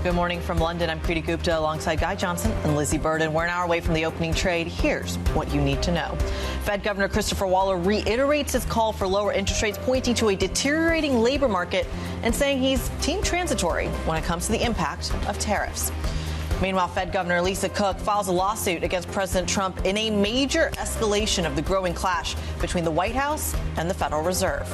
Good morning from London. I'm Kriti Gupta alongside Guy Johnson and Lizzie Burden. We're an hour away from the opening trade. Here's what you need to know. Fed Governor Christopher Waller reiterates his call for lower interest rates, pointing to a deteriorating labor market and saying he's team transitory when it comes to the impact of tariffs. Meanwhile, Fed Governor Lisa Cook files a lawsuit against President Trump in a major escalation of the growing clash between the White House and the Federal Reserve.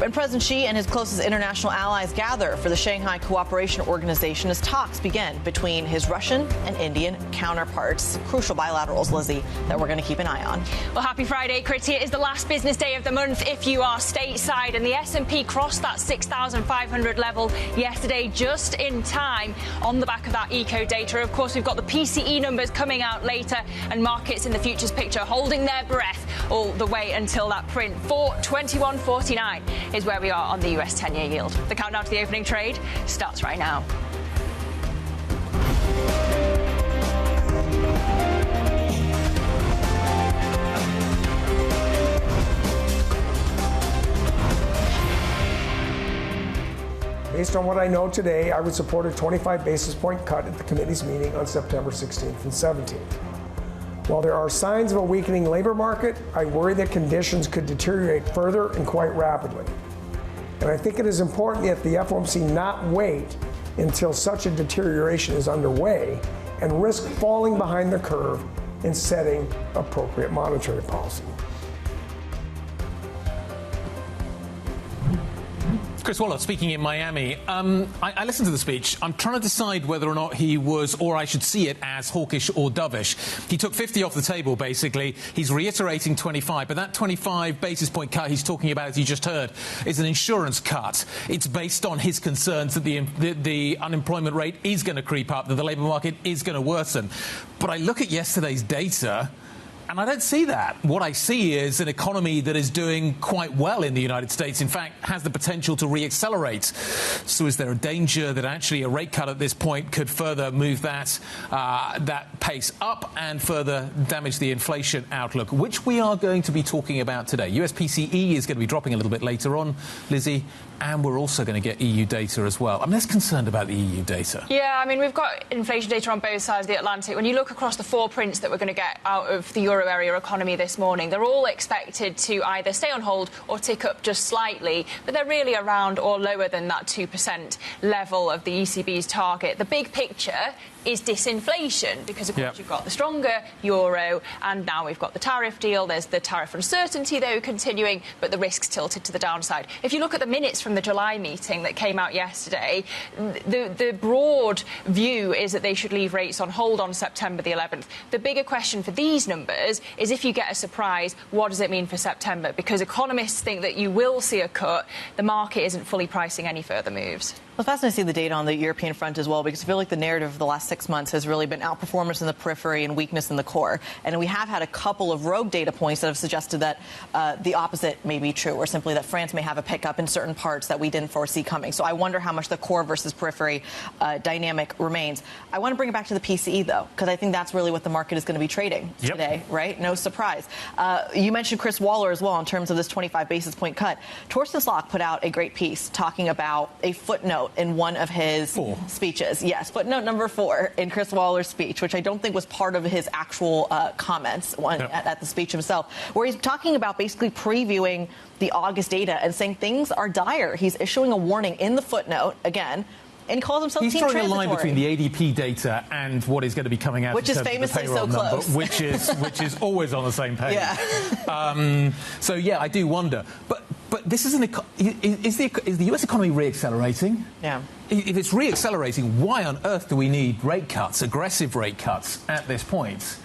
And President Xi and his closest international allies gather for the Shanghai Cooperation Organization as talks begin between his Russian and Indian counterparts. Crucial bilaterals, Lizzie, that we're going to keep an eye on. Well, happy Friday, Kriti. It is the last business day of the month if you are stateside, and the S&P crossed that 6,500 level yesterday just in time on the back of that eco data. Of course, we've got the PCE numbers coming out later, and markets in the futures picture holding their breath all the way until that print. 421.49 is where we are on the US 10-year yield. The countdown to the opening trade starts right now. Based on what I know today, I would support a 25 basis point cut at the committee's meeting on September 16th and 17th. While there are signs of a weakening labor market, I worry that conditions could deteriorate further and quite rapidly. And I think it is important that the FOMC not wait until such a deterioration is underway and risk falling behind the curve in setting appropriate monetary policy. Chris Waller speaking in Miami. I listened to the speech. I'm trying to decide whether or not he was, or I should see it as hawkish or dovish. He took 50 off the table, basically. He's reiterating 25, but that 25 basis point cut he's talking about, as you just heard, is an insurance cut. It's based on his concerns that the unemployment rate is going to creep up, that the labour market is going to worsen. But I look at yesterday's data, and I don't see that. What I see is an economy that is doing quite well in the United States, in fact, has the potential to re-accelerate. So is there a danger that actually a rate cut at this point could further move that pace up and further damage the inflation outlook, which we are going to be talking about today? US PCE is going to be dropping a little bit later on, Lizzie, and we're also going to get EU data as well. I'm less concerned about the EU data. Yeah, I mean, we've got inflation data on both sides of the Atlantic. When you look across the four prints that we're going to get out of the euro area economy this morning, they're all expected to either stay on hold or tick up just slightly, but they're really around or lower than that 2% level of the ECB's target. The big picture is disinflation, because of course you've got the stronger euro, and now we've got the tariff deal. There's the tariff uncertainty, though, continuing, but the risks tilted to the downside. If you look at the minutes from the July meeting that came out yesterday, the broad view is that they should leave rates on hold on September the 11th. The bigger question for these numbers is, if you get a surprise, what does it mean for September? Because economists think that you will see a cut. The market isn't fully pricing any further moves. Well, it's fascinating to see the data on the European front as well, because I feel like the narrative of the last 6 months has really been outperformance in the periphery and weakness in the core. And we have had a couple of rogue data points that have suggested that the opposite may be true, or simply that France may have a pickup in certain parts that we didn't foresee coming. So I wonder how much the core versus periphery dynamic remains. I want to bring it back to the PCE, though, because I think that's really what the market is going to be trading today, right? No surprise. You mentioned Chris Waller as well in terms of this 25 basis point cut. Torsten Slok put out a great piece talking about a footnote in one of his speeches. Yes, footnote number 4 in Chris Waller's speech, which I don't think was part of his actual comments at the speech himself, where he's talking about basically previewing the August data and saying things are dire. He's issuing a warning in the footnote, again, and he calls himself team transitory. He's drawing a line between the ADP data and what is going to be coming out, which is famously so close, number, which is always on the same page. Yeah. So yeah, I do wonder, but this is is the US economy re-accelerating? Yeah. If it's re-accelerating, why on earth do we need rate cuts, aggressive rate cuts at this point?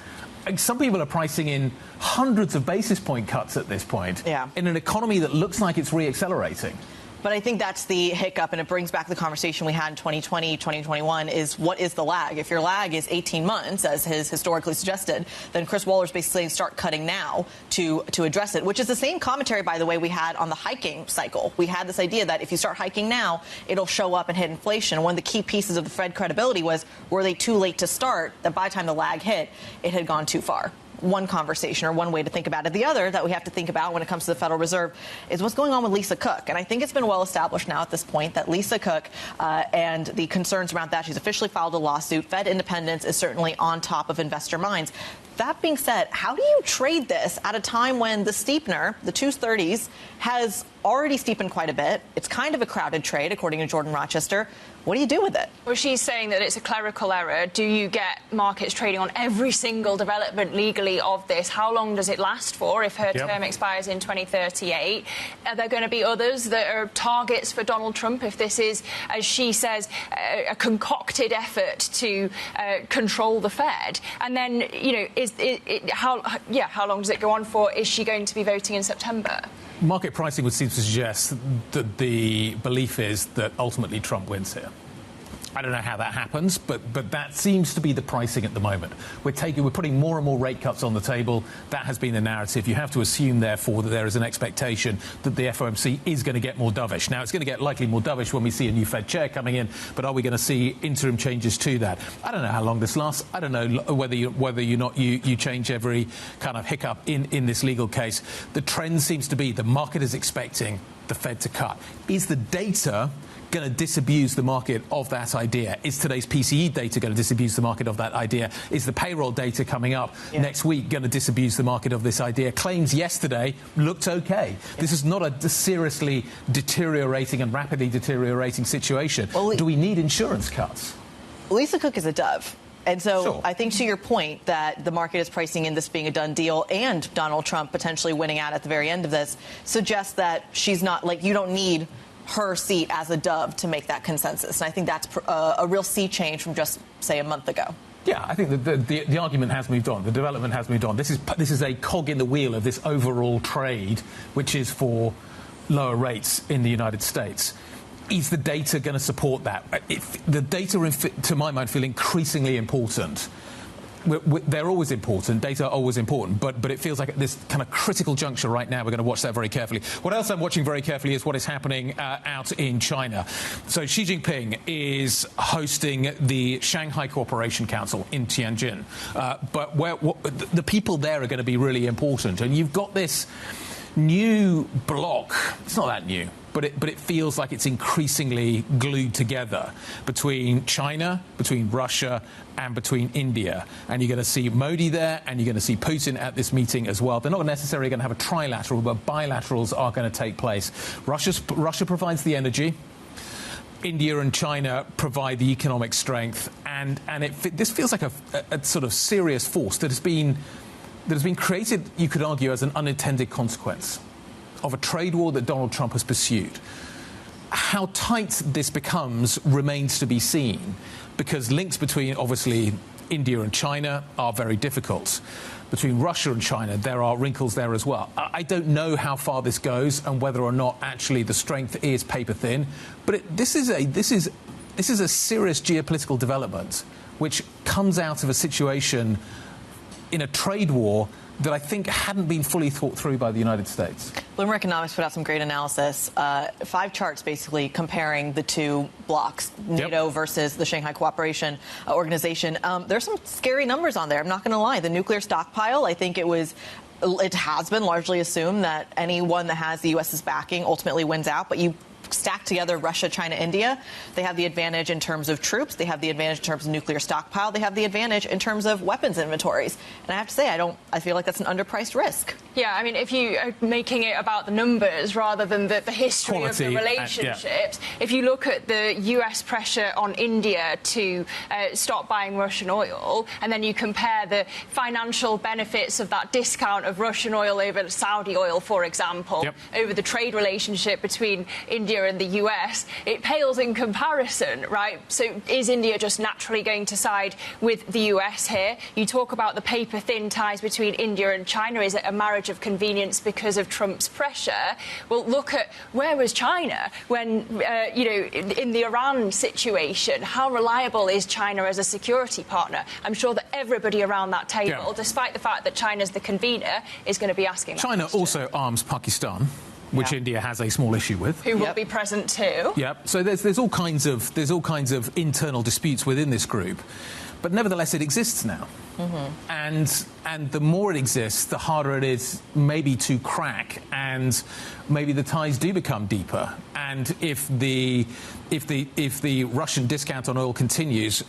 Some people are pricing in hundreds of basis point cuts at this point in an economy that looks like it's re-accelerating. But I think that's the hiccup, and it brings back the conversation we had in 2020, 2021, is what is the lag? If your lag is 18 months, as has historically suggested, then Chris Waller's basically saying start cutting now to address it, which is the same commentary, by the way, we had on the hiking cycle. We had this idea that if you start hiking now, it'll show up and hit inflation. One of the key pieces of the Fed credibility was, were they too late to start, that by the time the lag hit, it had gone too far. one conversation or one way to think about it. The other that we have to think about when it comes to the Federal Reserve is what's going on with Lisa Cook. And I think it's been well established now at this point that Lisa Cook and the concerns around that, she's officially filed a lawsuit. Fed independence is certainly on top of investor minds. That being said, how do you trade this at a time when the steepener, the 230s, has already steepened quite a bit? It's kind of a crowded trade, according to Jordan Rochester. What do you do with it? Well, she's saying that it's a clerical error. Do you get markets trading on every single development legally of this? How long does it last for if her term expires in 2038? Are there going to be others that are targets for Donald Trump if this is, as she says, a concocted effort to control the Fed? And then, how long does it go on for? Is she going to be voting in September? Market pricing would seem to suggest that the belief is that ultimately Trump wins here. I don't know how that happens, but that seems to be the pricing at the moment. We're putting more and more rate cuts on the table. That has been the narrative. You have to assume, therefore, that there is an expectation that the FOMC is going to get more dovish. Now, it's going to get likely more dovish when we see a new Fed chair coming in, but are we going to see interim changes to that? I don't know how long this lasts. I don't know whether you change every kind of hiccup in this legal case. The trend seems to be the market is expecting the Fed to cut. Is the data going to disabuse the market of that idea? Is today's PCE data going to disabuse the market of that idea? Is the payroll data coming up next week going to disabuse the market of this idea? Claims yesterday looked okay. This is not a seriously deteriorating and rapidly deteriorating situation. Well, do we need insurance cuts? Lisa Cook is a dove. And so sure. I think to your point that the market is pricing in this being a done deal and Donald Trump potentially winning out at the very end of this suggests that she's not, like, you don't need her seat as a dove to make that consensus. And I think that's a real sea change from just, say, a month ago. Yeah, I think that the argument has moved on. The development has moved on. This is a cog in the wheel of this overall trade, which is for lower rates in the United States. Is the data going to support that? The data, to my mind, feel increasingly important. They're always important. Data are always important. But it feels like at this kind of critical juncture right now, we're going to watch that very carefully. What else I'm watching very carefully is what is happening out in China. So Xi Jinping is hosting the Shanghai Cooperation Council in Tianjin. But the people there are going to be really important. And you've got this new bloc. It's not that new. But it feels like it's increasingly glued together between China, between Russia, and between India. And you're going to see Modi there, and you're going to see Putin at this meeting as well. They're not necessarily going to have a trilateral, but bilaterals are going to take place. Russia provides the energy. India and China provide the economic strength. And this feels like a sort of serious force that has been created, you could argue, as an unintended consequence of a trade war that Donald Trump has pursued. How tight this becomes remains to be seen, because links between, obviously, India and China are very difficult. Between Russia and China, there are wrinkles there as well. I don't know how far this goes and whether or not actually the strength is paper thin, but this is a serious geopolitical development which comes out of a situation in a trade war that I think hadn't been fully thought through by the United States. Bloomberg Economics put out some great analysis, 5 charts basically comparing the two blocks, NATO versus the Shanghai Cooperation Organization. There's some scary numbers on there, I'm not going to lie. The nuclear stockpile, I think it has been largely assumed that anyone that has the U.S.'s backing ultimately wins out, but you stack together Russia, China, India, they have the advantage in terms of troops, they have the advantage in terms of nuclear stockpile, they have the advantage in terms of weapons inventories. And I have to say, I feel like that's an underpriced risk. Yeah, I mean, if you are making it about the numbers rather than the history of the relationships, if you look at the US pressure on India to stop buying Russian oil, and then you compare the financial benefits of that discount of Russian oil over Saudi oil, for example, over the trade relationship between India and the US, it pales in comparison, right? So is India just naturally going to side with the US here? You talk about the paper-thin ties between India and China. Is it a marriage of convenience because of Trump's pressure? Well, look at where was China when, in the Iran situation? How reliable is China as a security partner? I'm sure that everybody around that table, despite the fact that China's the convener, is going to be asking that China question. also arms Pakistan which India has a small issue with. Who will be present too. Yep. So there's all kinds of internal disputes within this group, but nevertheless it exists now. And the more it exists, the harder it is maybe to crack, and maybe the ties do become deeper. And if the Russian discount on oil continues,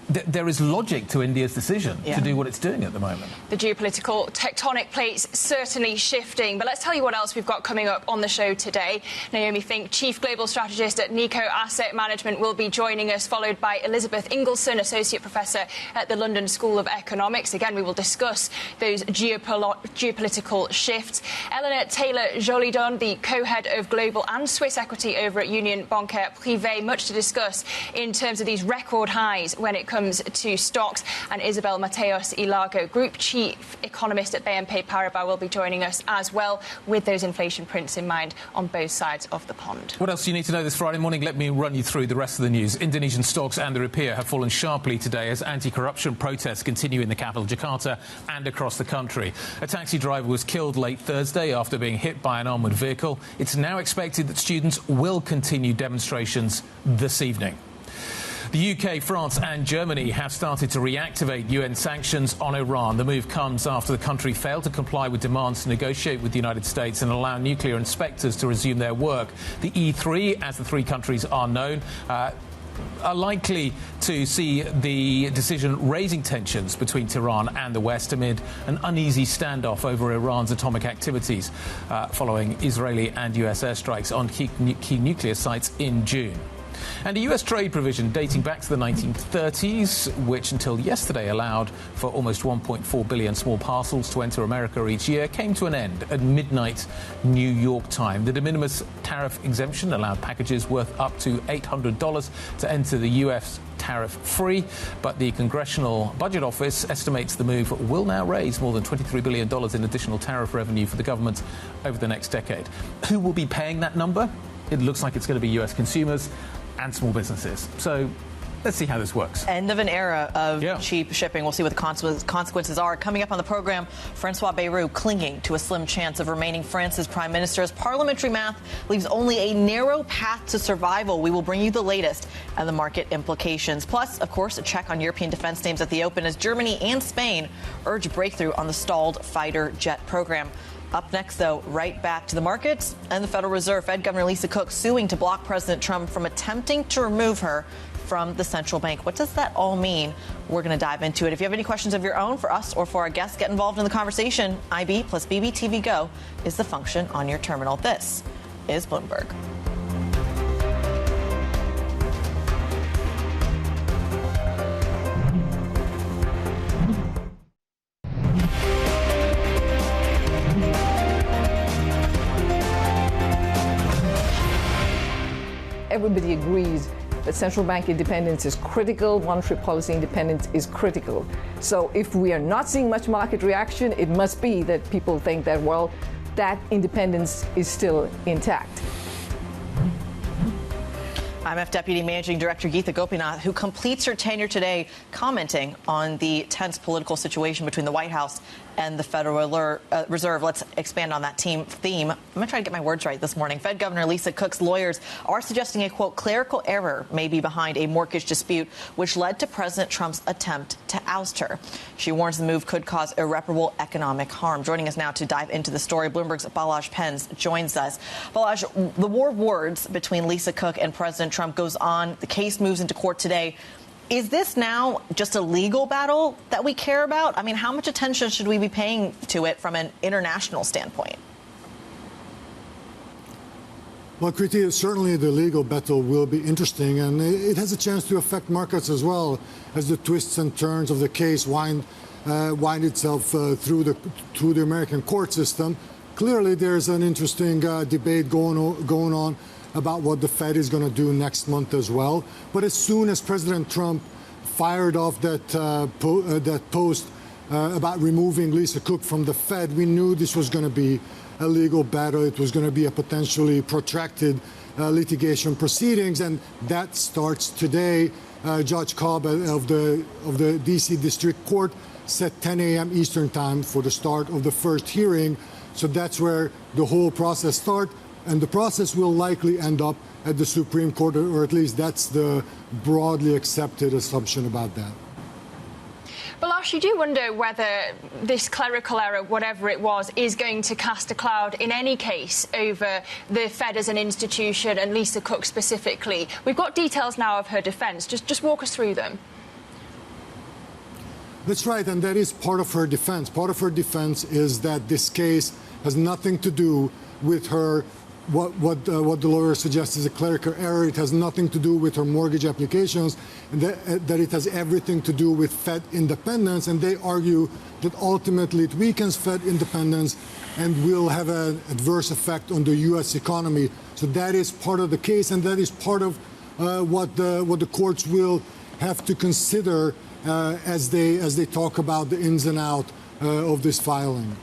there is logic to India's decision to do what it's doing at the moment. The geopolitical tectonic plates certainly shifting. But let's tell you what else we've got coming up on the show today. Naomi Fink, Chief Global Strategist at Nikko Asset Management, will be joining us, followed by Elizabeth Ingleson, Associate Professor at the London School of Economics. Again, we will discuss those geopolitical shifts. Eleanor Taylor-Jolidon, the co-head of global and Swiss equity over at Union Bancaire Privee, much to discuss in terms of these record highs when it comes to stocks. And Isabelle Mateos, Lago, Group Chief Economist at BNP Paribas, will be joining us as well, with those inflation prints in mind on both sides of the pond. What else do you need to know this Friday morning? Let me run you through the rest of the news. Indonesian stocks and the rupiah have fallen sharply today as anti-corruption protests continue in the capital, Jakarta, and across the country. A taxi driver was killed late Thursday after being hit by an armoured vehicle. It's now expected that students will continue demonstrations this evening. The UK, France and Germany have started to reactivate UN sanctions on Iran. The move comes after the country failed to comply with demands to negotiate with the United States and allow nuclear inspectors to resume their work. The E3, as the three countries are known, are likely to see the decision raising tensions between Tehran and the West amid an uneasy standoff over Iran's atomic activities following Israeli and US airstrikes on key nuclear sites in June. And a US trade provision dating back to the 1930s, which until yesterday allowed for almost 1.4 billion small parcels to enter America each year, came to an end at midnight New York time. The de minimis tariff exemption allowed packages worth up to $800 to enter the US tariff-free, but the Congressional Budget Office estimates the move will now raise more than $23 billion in additional tariff revenue for the government over the next decade. Who will be paying that number? It looks like it's going to be US consumers and small businesses. So let's see how this works. End of an era of cheap shipping. We'll see what the consequences are. Coming up on the program, Francois Bayrou clinging to a slim chance of remaining France's prime minister as parliamentary math leaves only a narrow path to survival. We will bring you the latest and the market implications. Plus, of course, a check on European defense names at the open as Germany and Spain urge breakthrough on the stalled fighter jet program. Up next, though, right back to the markets and the Federal Reserve. Fed Governor Lisa Cook suing to block President Trump from attempting to remove her from the central bank. What does that all mean? We're going to dive into it. If you have any questions of your own for us or for our guests, get involved in the conversation. IB plus BBTV Go is the function on your terminal. This is Bloomberg. Everybody agrees that central bank independence is critical, monetary policy independence is critical. So if we are not seeing much market reaction, it must be that people think that, well, that independence is still intact. IMF Deputy Managing Director Geetha Gopinath, who completes her tenure today, commenting on the tense political situation between the White House and the Federal Reserve. Let's expand on that theme. I'm going to try to get my words right this morning. Fed Governor Lisa Cook's lawyers are suggesting a, quote, clerical error may be behind a mortgage dispute, which led to President Trump's attempt to oust her. She warns the move could cause irreparable economic harm. Joining us now to dive into the story, Bloomberg's Balazs Pens joins us. Balazs, the war of words between Lisa Cook and President Trump goes on. The case moves into court today. Is this now just a legal battle that we care about? I mean, how much attention should we be paying to it from an international standpoint? Well, Kriti, certainly the legal battle will be interesting, and it has a chance to affect markets as well as the twists and turns of the case wind itself through the American court system. Clearly, there's an interesting debate going on about what the Fed is going to do next month as well. But as soon as President Trump fired off that post about removing Lisa Cook from the Fed, we knew this was going to be a legal battle. It was going to be a potentially protracted litigation proceedings, and that starts today. Judge Cobb of the D.C. District Court set 10 a.m. Eastern Time for the start of the first hearing. So that's where the whole process starts, and the process will likely end up at the Supreme Court, or at least that's the broadly accepted assumption about that. Balash, you do wonder whether this clerical error, whatever it was, is going to cast a cloud in any case over the Fed as an institution and Lisa Cook specifically. We've got details now of her defence. Just walk us through them. That's right, and that is part of her defense. Part of her defense is that this case has nothing to do with her, what the lawyer suggests is a clerical error. It has nothing to do with her mortgage applications, and that it has everything to do with Fed independence. And they argue that ultimately it weakens Fed independence and will have an adverse effect on the U.S. economy. So that is part of the case, and that is part of what the courts will have to consider as they talk about the ins and outs of this filing.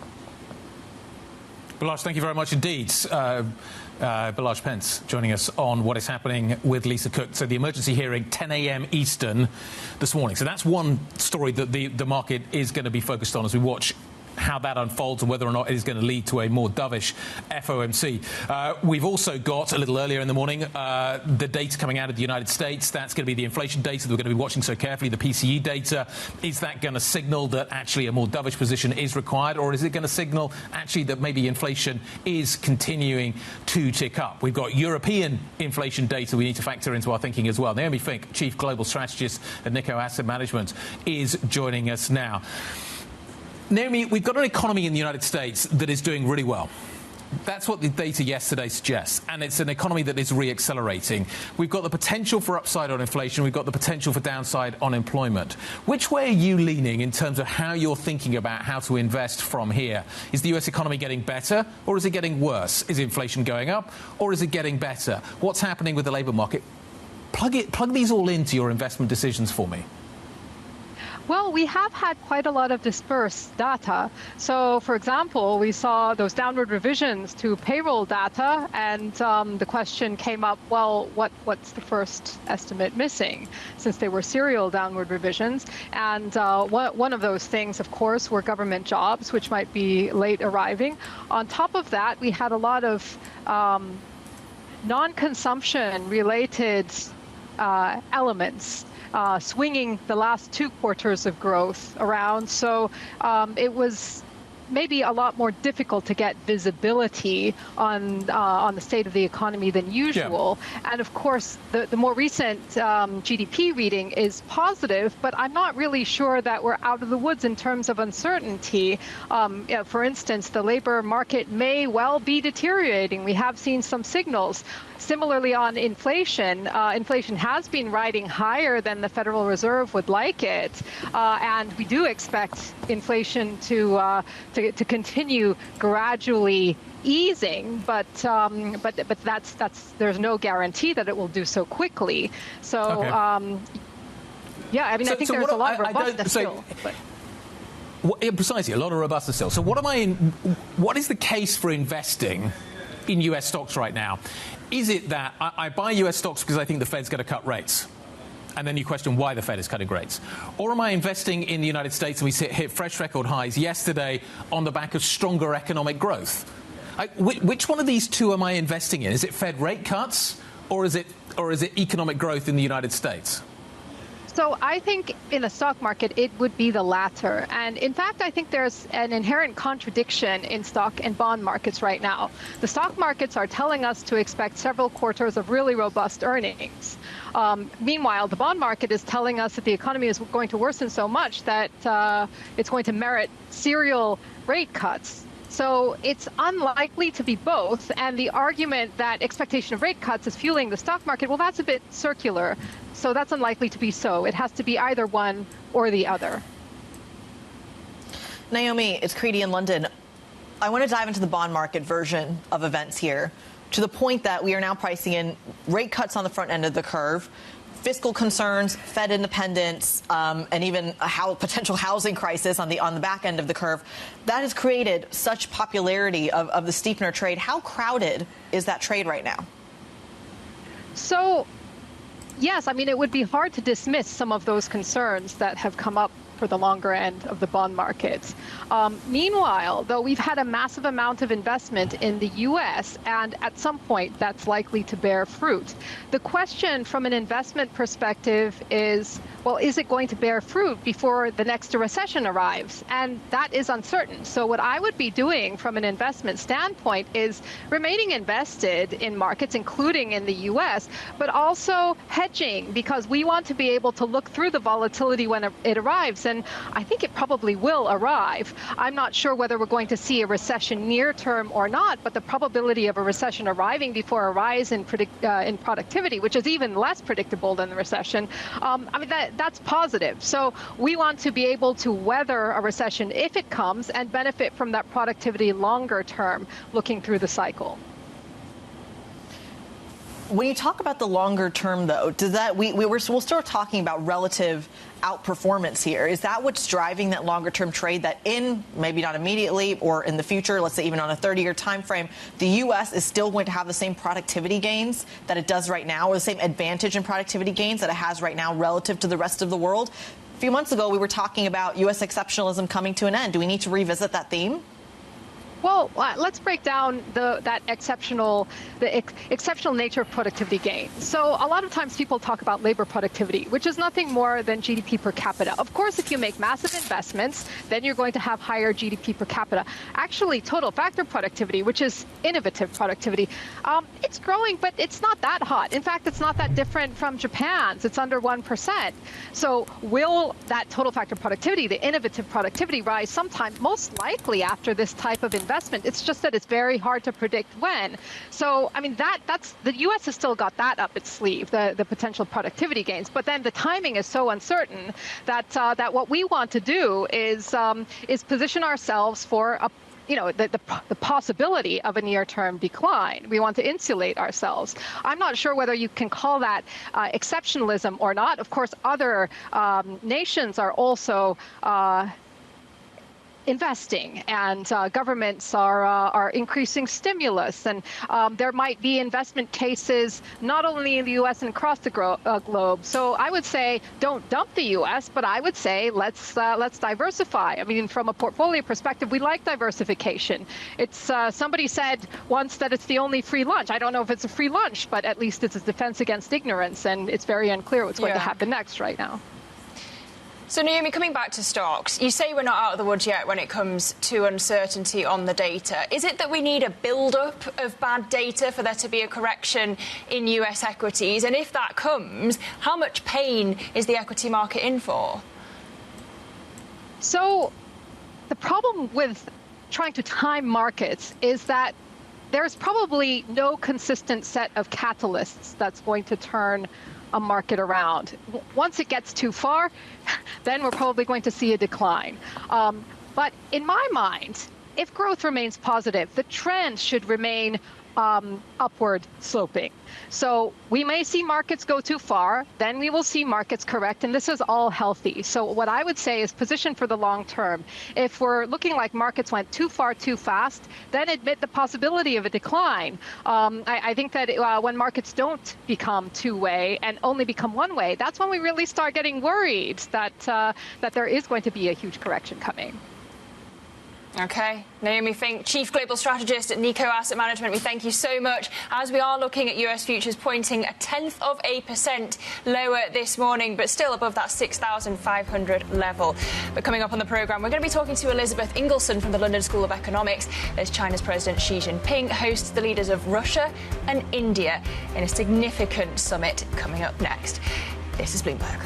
Balash, thank you very much indeed. Balash Pence joining us on what is happening with Lisa Cook. So the emergency hearing, 10 a.m. Eastern this morning. So that's one story that the market is going to be focused on as we watch how that unfolds and whether or not it is going to lead to a more dovish FOMC. We've also got, a little earlier in the morning, the data coming out of the United States. That's going to be the inflation data that we're going to be watching so carefully, the PCE data. Is that going to signal that actually a more dovish position is required, or is it going to signal actually that maybe inflation is continuing to tick up? We've got European inflation data we need to factor into our thinking as well. Naomi Fink, Chief Global Strategist at Nikko Asset Management, is joining us now. Naomi, we've got an economy in the United States that is doing really well. That's what the data yesterday suggests, and it's an economy that is re-accelerating. We've got the potential for upside on inflation. We've got the potential for downside on employment. Which way are you leaning in terms of how you're thinking about how to invest from here? Is the U.S. economy getting better, or is it getting worse? Is inflation going up, or is it getting better? What's happening with the labour market? Plug these all into your investment decisions for me. Well, we have had quite a lot of dispersed data. So, for example, we saw those downward revisions to payroll data, and the question came up, well, what's the first estimate missing, since they were serial downward revisions? And one of those things, of course, were government jobs, which might be late arriving. On top of that, we had a lot of non-consumption related elements swinging the last 2 quarters of growth around. So it was maybe a lot more difficult to get visibility on the state of the economy than usual. Yeah. And of course, the more recent GDP reading is positive, but I'm not really sure that we're out of the woods in terms of uncertainty. For instance, the labor market may well be deteriorating. We have seen some signals. Similarly, on inflation, inflation has been riding higher than the Federal Reserve would like it, and we do expect inflation to continue gradually easing, but there's no guarantee that it will do so quickly. So, okay. Yeah, I mean, I think there's a lot of robustness still. Precisely, a lot of robustness still. So, what is the case for investing in U.S. stocks right now? Is it that I buy U.S. stocks because I think the Fed's going to cut rates? And then you question why the Fed is cutting rates. Or am I investing in the United States and we hit fresh record highs yesterday on the back of stronger economic growth? Which one of these two am I investing in? Is it Fed rate cuts, or is it economic growth in the United States? So I think in the stock market, it would be the latter. And in fact, I think there's an inherent contradiction in stock and bond markets right now. The stock markets are telling us to expect several quarters of really robust earnings. Meanwhile, the bond market is telling us that the economy is going to worsen so much that it's going to merit serial rate cuts. So it's unlikely to be both. And the argument that expectation of rate cuts is fueling the stock market, well, that's a bit circular. So that's unlikely to be so. It has to be either one or the other. Naomi, it's Kriti in London. I want to dive into the bond market version of events here, to the point that we are now pricing in rate cuts on the front end of the curve, fiscal concerns, Fed independence, and even a potential housing crisis on the back end of the curve. That has created such popularity of the steepener trade. How crowded is that trade right now? So, yes, I mean, it would be hard to dismiss some of those concerns that have come up for the longer end of the bond markets. Meanwhile, though, we've had a massive amount of investment in the U.S., and at some point that's likely to bear fruit. The question from an investment perspective is, well, is it going to bear fruit before the next recession arrives? And that is uncertain. So what I would be doing from an investment standpoint is remaining invested in markets, including in the U.S., but also hedging, because we want to be able to look through the volatility when it arrives. And I think it probably will arrive. I'm not sure whether we're going to see a recession near term or not, but the probability of a recession arriving before a rise in productivity, which is even less predictable than the recession, that's positive. So we want to be able to weather a recession if it comes and benefit from that productivity longer term, looking through the cycle. When you talk about the longer term, though, does that we'll start talking about relative outperformance here? Is that what's driving that longer term trade, that in maybe not immediately or in the future, let's say even on a 30-year time frame, the U.S. is still going to have the same productivity gains that it does right now, or the same advantage in productivity gains that it has right now relative to the rest of the world? A few months ago, we were talking about U.S. exceptionalism coming to an end. Do we need to revisit that theme? Well, let's break down the exceptional nature of productivity gain. So a lot of times people talk about labor productivity, which is nothing more than GDP per capita. Of course, if you make massive investments, then you're going to have higher GDP per capita. Actually, total factor productivity, which is innovative productivity, it's growing, but it's not that hot. In fact, it's not that different from Japan's. It's under 1%. So will that total factor productivity, the innovative productivity, rise sometime? Most likely after this type of investment. It's just that it's very hard to predict when. So, I mean, that's the U.S. has still got that up its sleeve, the potential productivity gains. But then the timing is so uncertain that that what we want to do is position ourselves for the possibility of a near-term decline. We want to insulate ourselves. I'm not sure whether you can call that exceptionalism or not. Of course, other nations are also investing, and governments are increasing stimulus, and there might be investment cases not only in the U.S. and across the globe. So I would say don't dump the U.S., but I would say let's diversify. I mean, from a portfolio perspective, we like diversification. It's somebody said once that it's the only free lunch. I don't know if it's a free lunch, but at least it's a defense against ignorance, and it's very unclear what's going to happen next right now. So, Naomi, coming back to stocks, you say we're not out of the woods yet when it comes to uncertainty on the data. Is it that we need a build-up of bad data for there to be a correction in US equities? And if that comes, how much pain is the equity market in for? So the problem with trying to time markets is that there's probably no consistent set of catalysts that's going to turn a market around. Once it gets too far, then we're probably going to see a decline. But in my mind, if growth remains positive, the trend should remain upward sloping. So we may see markets go too far, then we will see markets correct, and this is all healthy. So what I would say is position for the long term. If we're looking like markets went too far too fast, then admit the possibility of a decline. I think that when markets don't become two-way and only become one-way, that's when we really start getting worried that there is going to be a huge correction coming. OK. Naomi Fink, Chief Global Strategist at Nikko Asset Management, we thank you so much. As we are looking at US futures pointing 0.1% lower this morning, but still above that 6,500 level. But coming up on the programme, we're going to be talking to Elizabeth Ingleson from the London School of Economics as China's President Xi Jinping hosts the leaders of Russia and India in a significant summit coming up next. This is Bloomberg.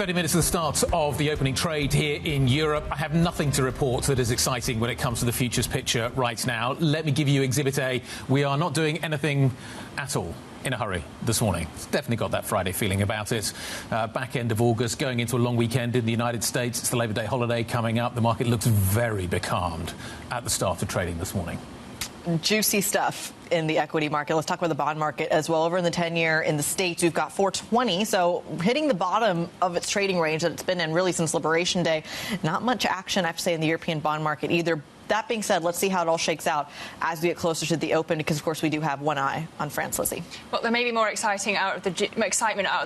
Minutes to the start of the opening trade here in Europe. I have nothing to report that is exciting when it comes to the futures picture right now. Let me give you Exhibit A. We are not doing anything at all in a hurry this morning. It's definitely got that Friday feeling about it. Back end of August, going into a long weekend in the United States. It's the Labor Day holiday coming up. The market looks very becalmed at the start of trading this morning. juicy stuff in the equity market. Let's talk about the bond market as well. Over in the 10-year in the States, we've got 420, so hitting the bottom of its trading range that it's been in really since Liberation Day. Not much action, I have to say, in the European bond market either. That being said, let's see how it all shakes out as we get closer to the open, because, of course, we do have one eye on France, Lizzie. Well, there may be more excitement out of the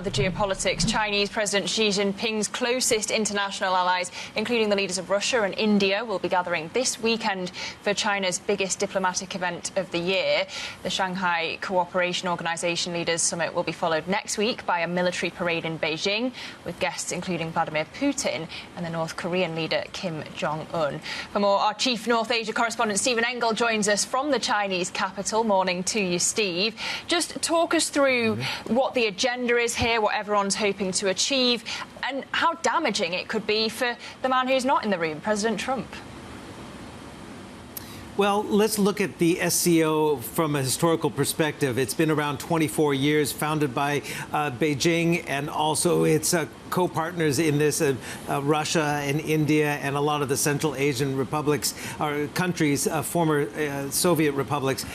geopolitics. Chinese President Xi Jinping's closest international allies, including the leaders of Russia and India, will be gathering this weekend for China's biggest diplomatic event of the year. The Shanghai Cooperation Organization Leaders Summit will be followed next week by a military parade in Beijing, with guests including Vladimir Putin and the North Korean leader Kim Jong-un. For more, our chief North Asia correspondent Stephen Engel joins us from the Chinese capital. Morning to you, Steve. Just talk us through what the agenda is here, what everyone's hoping to achieve, and how damaging it could be for the man who's not in the room, President Trump. Well, let's look at the SCO from a historical perspective. It's been around 24 years, founded by Beijing and also its co-partners in this, Russia and India and a lot of the Central Asian republics or countries, former Soviet republics.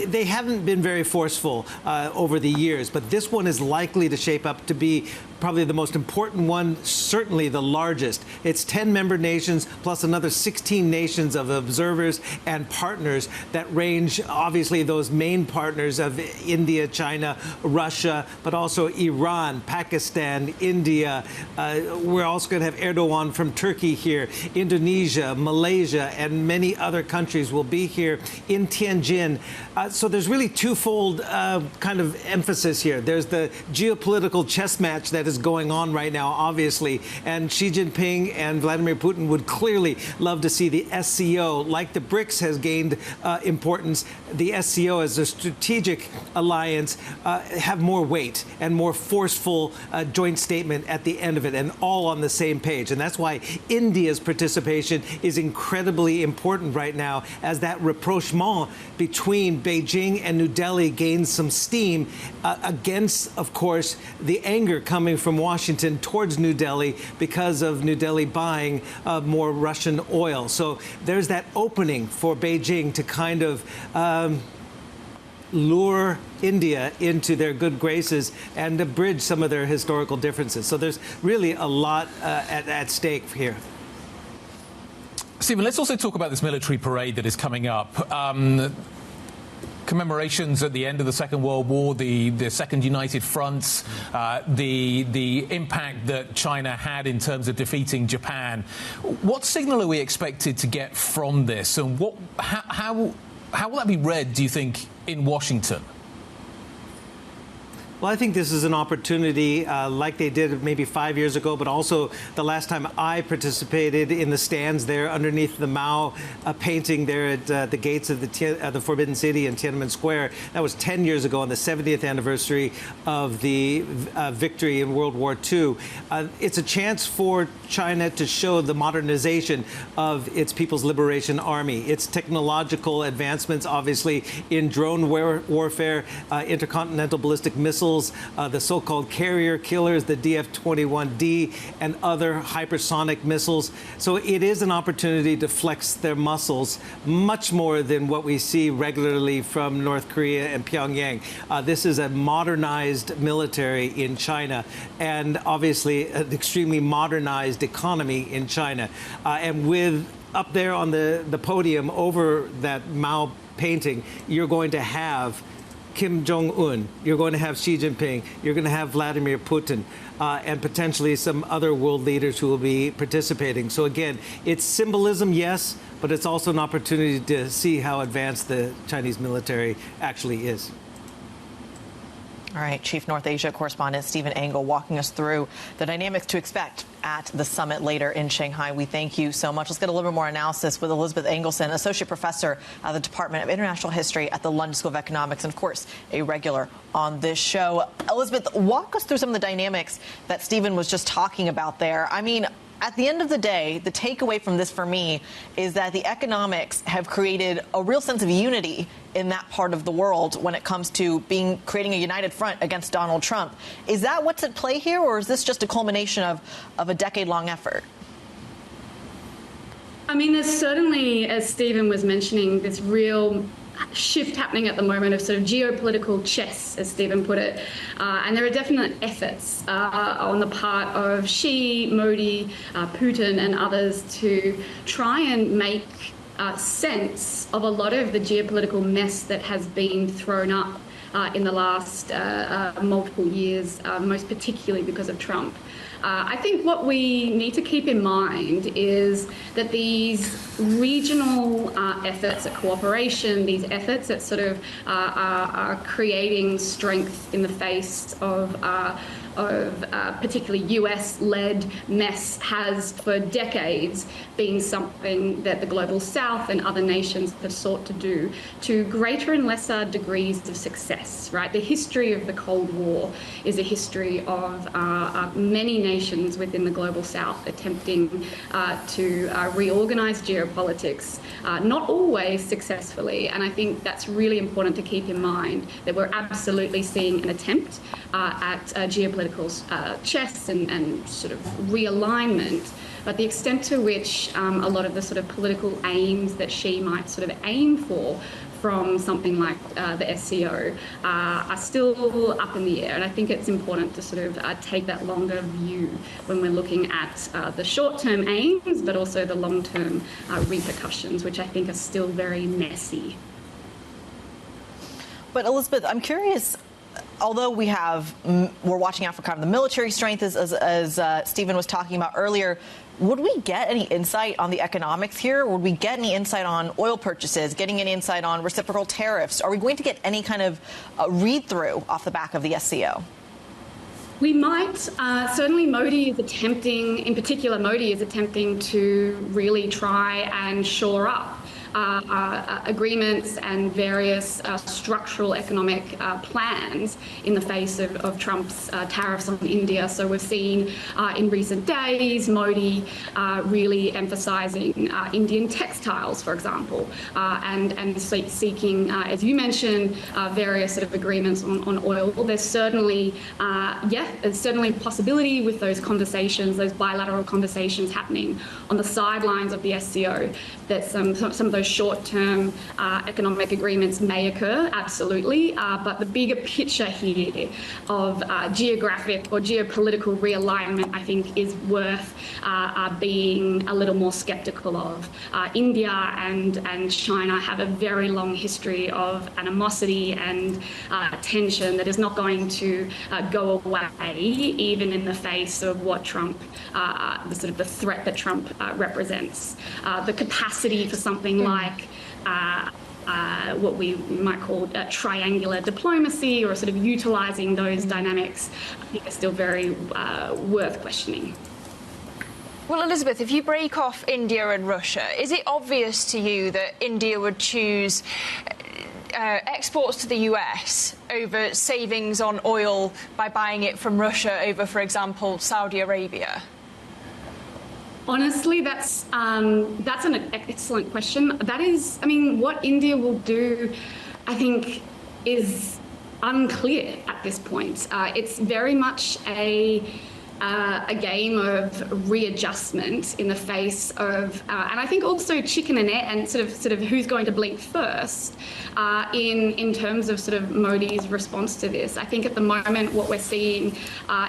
They haven't been very forceful over the years, but this one is likely to shape up to be probably the most important one, certainly the largest. It's 10 member nations plus another 16 nations of observers and partners that range, obviously, those main partners of India, China, Russia, but also Iran, Pakistan, India. We're also going to have Erdogan from Turkey here, Indonesia, Malaysia, and many other countries will be here in Tianjin. So there's really twofold kind of emphasis here. There's the geopolitical chess match that is going on right now, obviously, and Xi Jinping and Vladimir Putin would clearly love to see the SCO, like the BRICS has gained importance, the SCO as a strategic alliance, have more weight and more forceful joint statement at the end of it, and all on the same page. And that's why India's participation is incredibly important right now, as that rapprochement between Beijing and New Delhi gains some steam against, of course, the anger coming from Washington towards New Delhi because of New Delhi buying more Russian oil. So there's that opening for Beijing to kind of lure India into their good graces and to bridge some of their historical differences. So there's really a lot at stake here. Stephen, let's also talk about this military parade that is coming up. Commemorations at the end of the Second World War, the Second United Fronts, the impact that China had in terms of defeating Japan. What signal are we expected to get from this, and how will that be read, do you think, in Washington? Well, I think this is an opportunity like they did maybe 5 years ago, but also the last time I participated in the stands there underneath the Mao painting there at the gates of the Forbidden City in Tiananmen Square. That was 10 years ago on the 70th anniversary of the victory in World War II. It's a chance for China to show the modernization of its People's Liberation Army, its technological advancements, obviously, in drone warfare, intercontinental ballistic missiles, the so-called carrier killers, the DF-21D, and other hypersonic missiles. So it is an opportunity to flex their muscles much more than what we see regularly from North Korea and Pyongyang. This is a modernized military in China, and obviously an extremely modernized economy in China. And with up there on the podium over that Mao painting, you're going to have Kim Jong-un, you're going to have Xi Jinping, you're going to have Vladimir Putin, and potentially some other world leaders who will be participating. So again, it's symbolism, yes, but it's also an opportunity to see how advanced the Chinese military actually is. All right, Chief North Asia correspondent Stephen Engel walking us through the dynamics to expect at the summit later in Shanghai. We thank you so much. Let's get a little bit more analysis with Elizabeth Ingleson, Associate Professor at the Department of International History at the London School of Economics, and, of course, a regular on this show. Elizabeth, walk us through some of the dynamics that Stephen was just talking about there. I mean, at the end of the day, the takeaway from this for me is that the economics have created a real sense of unity in that part of the world when it comes to creating a united front against Donald Trump. Is that what's at play here, or is this just a culmination of a decade-long effort? I mean, there's certainly, as Stephen was mentioning, this real shift happening at the moment of sort of geopolitical chess, as Stephen put it. And there are definite efforts on the part of Xi, Modi, Putin and others to try and make sense of a lot of the geopolitical mess that has been thrown up in the last multiple years, most particularly because of Trump. I think what we need to keep in mind is that these regional efforts at cooperation, these efforts at sort of are creating strength in the face of particularly US-led mess has for decades been something that the global south and other nations have sought to do to greater and lesser degrees of success, right? The history of the Cold War is a history of many nations within the global south attempting to reorganize geopolitics, not always successfully. And I think that's really important to keep in mind, that we're absolutely seeing an attempt at geopolitical chess and sort of realignment, but the extent to which a lot of the sort of political aims that she might sort of aim for from something like the SCO are still up in the air. And I think it's important to sort of take that longer view when we're looking at the short-term aims, but also the long-term repercussions, which I think are still very messy. But Elizabeth, I'm curious, although we're watching out for kind of the military strength, as Stephen was talking about earlier, would we get any insight on the economics here? Would we get any insight on oil purchases, getting any insight on reciprocal tariffs? Are we going to get any kind of read-through off the back of the SCO? We might. Certainly Modi is attempting, in particular Modi is attempting to really try and shore up agreements and various structural economic plans in the face of Trump's tariffs on India. So we've seen in recent days Modi really emphasising Indian textiles, for example, and seeking, as you mentioned, various sort of agreements on oil. There's certainly, there's certainly a possibility with those conversations, those bilateral conversations happening on the sidelines of the SCO, that some of those short-term economic agreements may occur, absolutely, but the bigger picture here of geographic or geopolitical realignment, I think, is worth being a little more sceptical of. India and China have a very long history of animosity and tension that is not going to go away, even in the face of what Trump, the threat that Trump represents. The capacity for something like what we might call triangular diplomacy, or sort of utilising those dynamics, I think are still very worth questioning. Well, Elizabeth, if you break off India and Russia, is it obvious to you that India would choose exports to the US over savings on oil by buying it from Russia over, for example, Saudi Arabia? Honestly, that's an excellent question. That is, I mean, what India will do, I think, is unclear at this point. It's very much a game of readjustment in the face of, and I think also chicken and egg, and sort of who's going to blink first in terms of sort of Modi's response to this. I think at the moment what we're seeing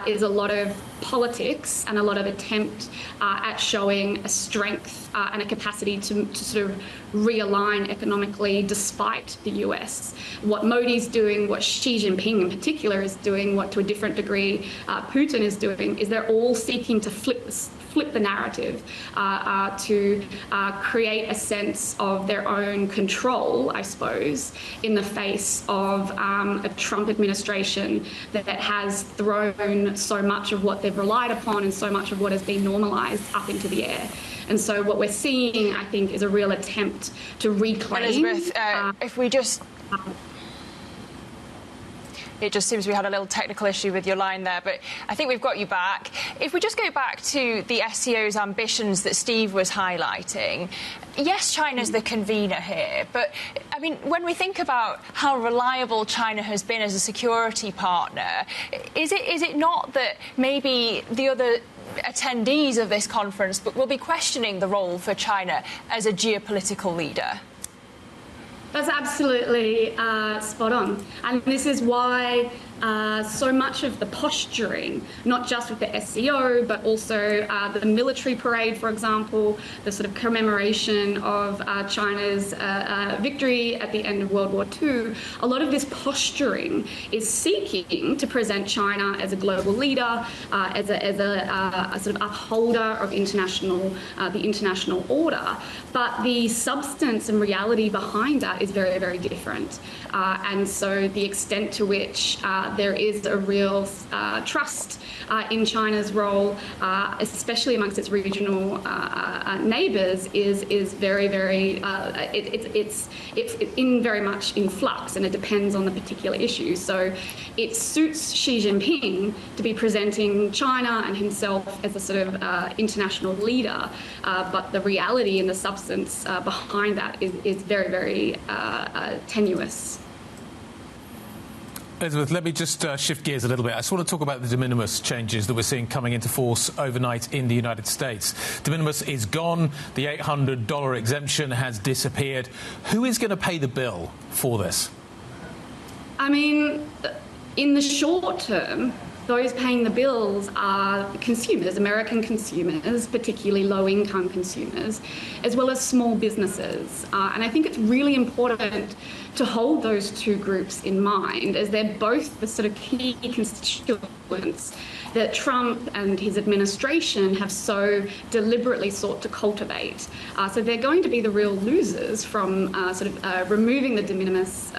is a lot of politics and a lot of attempt at showing a strength and a capacity to sort of realign economically despite the US. What Modi's doing, what Xi Jinping in particular is doing, what to a different degree Putin is doing, is they're all seeking to flip the narrative to create a sense of their own control, I suppose, in the face of a Trump administration that has thrown so much of what they've relied upon and so much of what has been normalised up into the air. And so what we're seeing, I think, is a real attempt to reclaim... Elizabeth, if we just... It just seems we had a little technical issue with your line there, but I think we've got you back. If we just go back to the SCO's ambitions that Steve was highlighting, yes, China's the convener here, but, I mean, when we think about how reliable China has been as a security partner, is it not that maybe the other attendees of this conference will be questioning the role for China as a geopolitical leader? That's absolutely spot on. And this is why so much of the posturing, not just with the SCO, but also the military parade, for example, the sort of commemoration of China's victory at the end of World War II, a lot of this posturing is seeking to present China as a global leader, as a sort of upholder of the international order. But the substance and reality behind that is very, very different. And so the extent to which there is a real trust in China's role, especially amongst its regional neighbours, is very, very, it's very much in flux, and it depends on the particular issue. So it suits Xi Jinping to be presenting China and himself as a sort of international leader, but the reality and the substance behind that is very, very tenuous. Elizabeth, let me just shift gears a little bit. I just want to talk about the de minimis changes that we're seeing coming into force overnight in the United States. De minimis is gone. The $800 exemption has disappeared. Who is going to pay the bill for this? I mean, in the short term, those paying the bills are consumers, American consumers, particularly low-income consumers, as well as small businesses. And I think it's really important to hold those two groups in mind, as they're both the sort of key constituents that Trump and his administration have so deliberately sought to cultivate. So they're going to be the real losers from removing the de minimis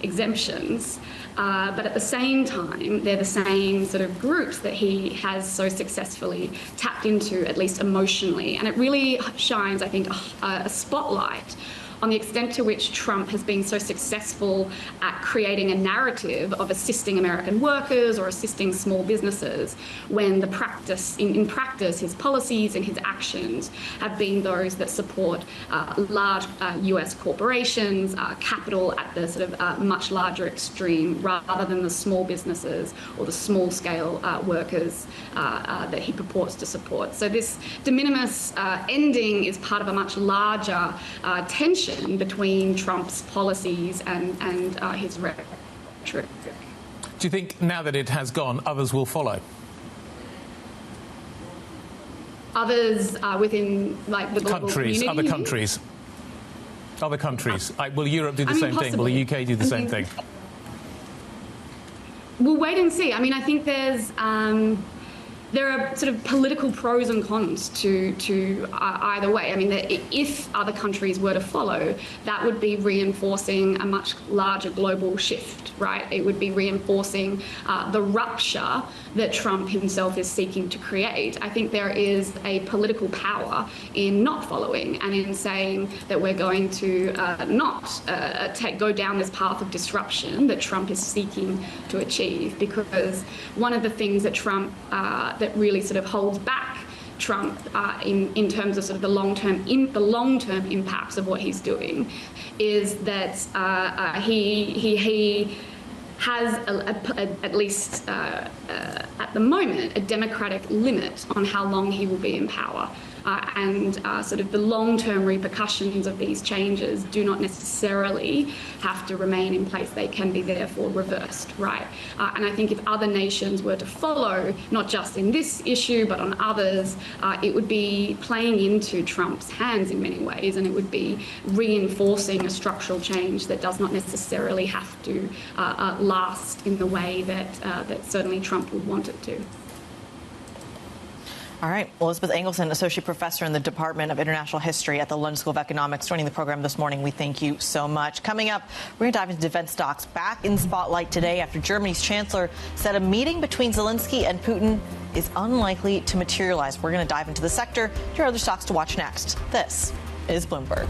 exemptions. But at the same time, they're the same sort of groups that he has so successfully tapped into, at least emotionally. And it really shines, I think, a spotlight on the extent to which Trump has been so successful at creating a narrative of assisting American workers or assisting small businesses, when the practice, in practice, his policies and his actions have been those that support large US corporations, capital at the sort of much larger extreme, rather than the small businesses or the small-scale workers that he purports to support. So this de minimis ending is part of a much larger tension between Trump's policies and his rhetoric. Do you think now that it has gone, others will follow? Others within, like, the global community? Other countries. Other countries. Will Europe do the same thing? Will the UK do the same thing? We'll wait and see. I mean, I think there are sort of political pros and cons to either way. I mean, if other countries were to follow, that would be reinforcing a much larger global shift, right? It would be reinforcing the rupture that Trump himself is seeking to create. I think there is a political power in not following and in saying that we're going to not go down this path of disruption that Trump is seeking to achieve. Because one of the things that Trump that really sort of holds back Trump in terms of sort of the long-term impacts of what he's doing is that he has at least at the moment a democratic limit on how long he will be in power. And sort of the long-term repercussions of these changes do not necessarily have to remain in place. They can be therefore reversed, right? And I think if other nations were to follow, not just in this issue, but on others, it would be playing into Trump's hands in many ways, and it would be reinforcing a structural change that does not necessarily have to last in the way that certainly Trump would want it to. All right. Elizabeth Ingleson, Associate Professor in the Department of International History at the London School of Economics, joining the program this morning. We thank you so much. Coming up, we're going to dive into defense stocks back in spotlight today after Germany's Chancellor said a meeting between Zelensky and Putin is unlikely to materialize. We're going to dive into the sector. Here are other stocks to watch next. This is Bloomberg.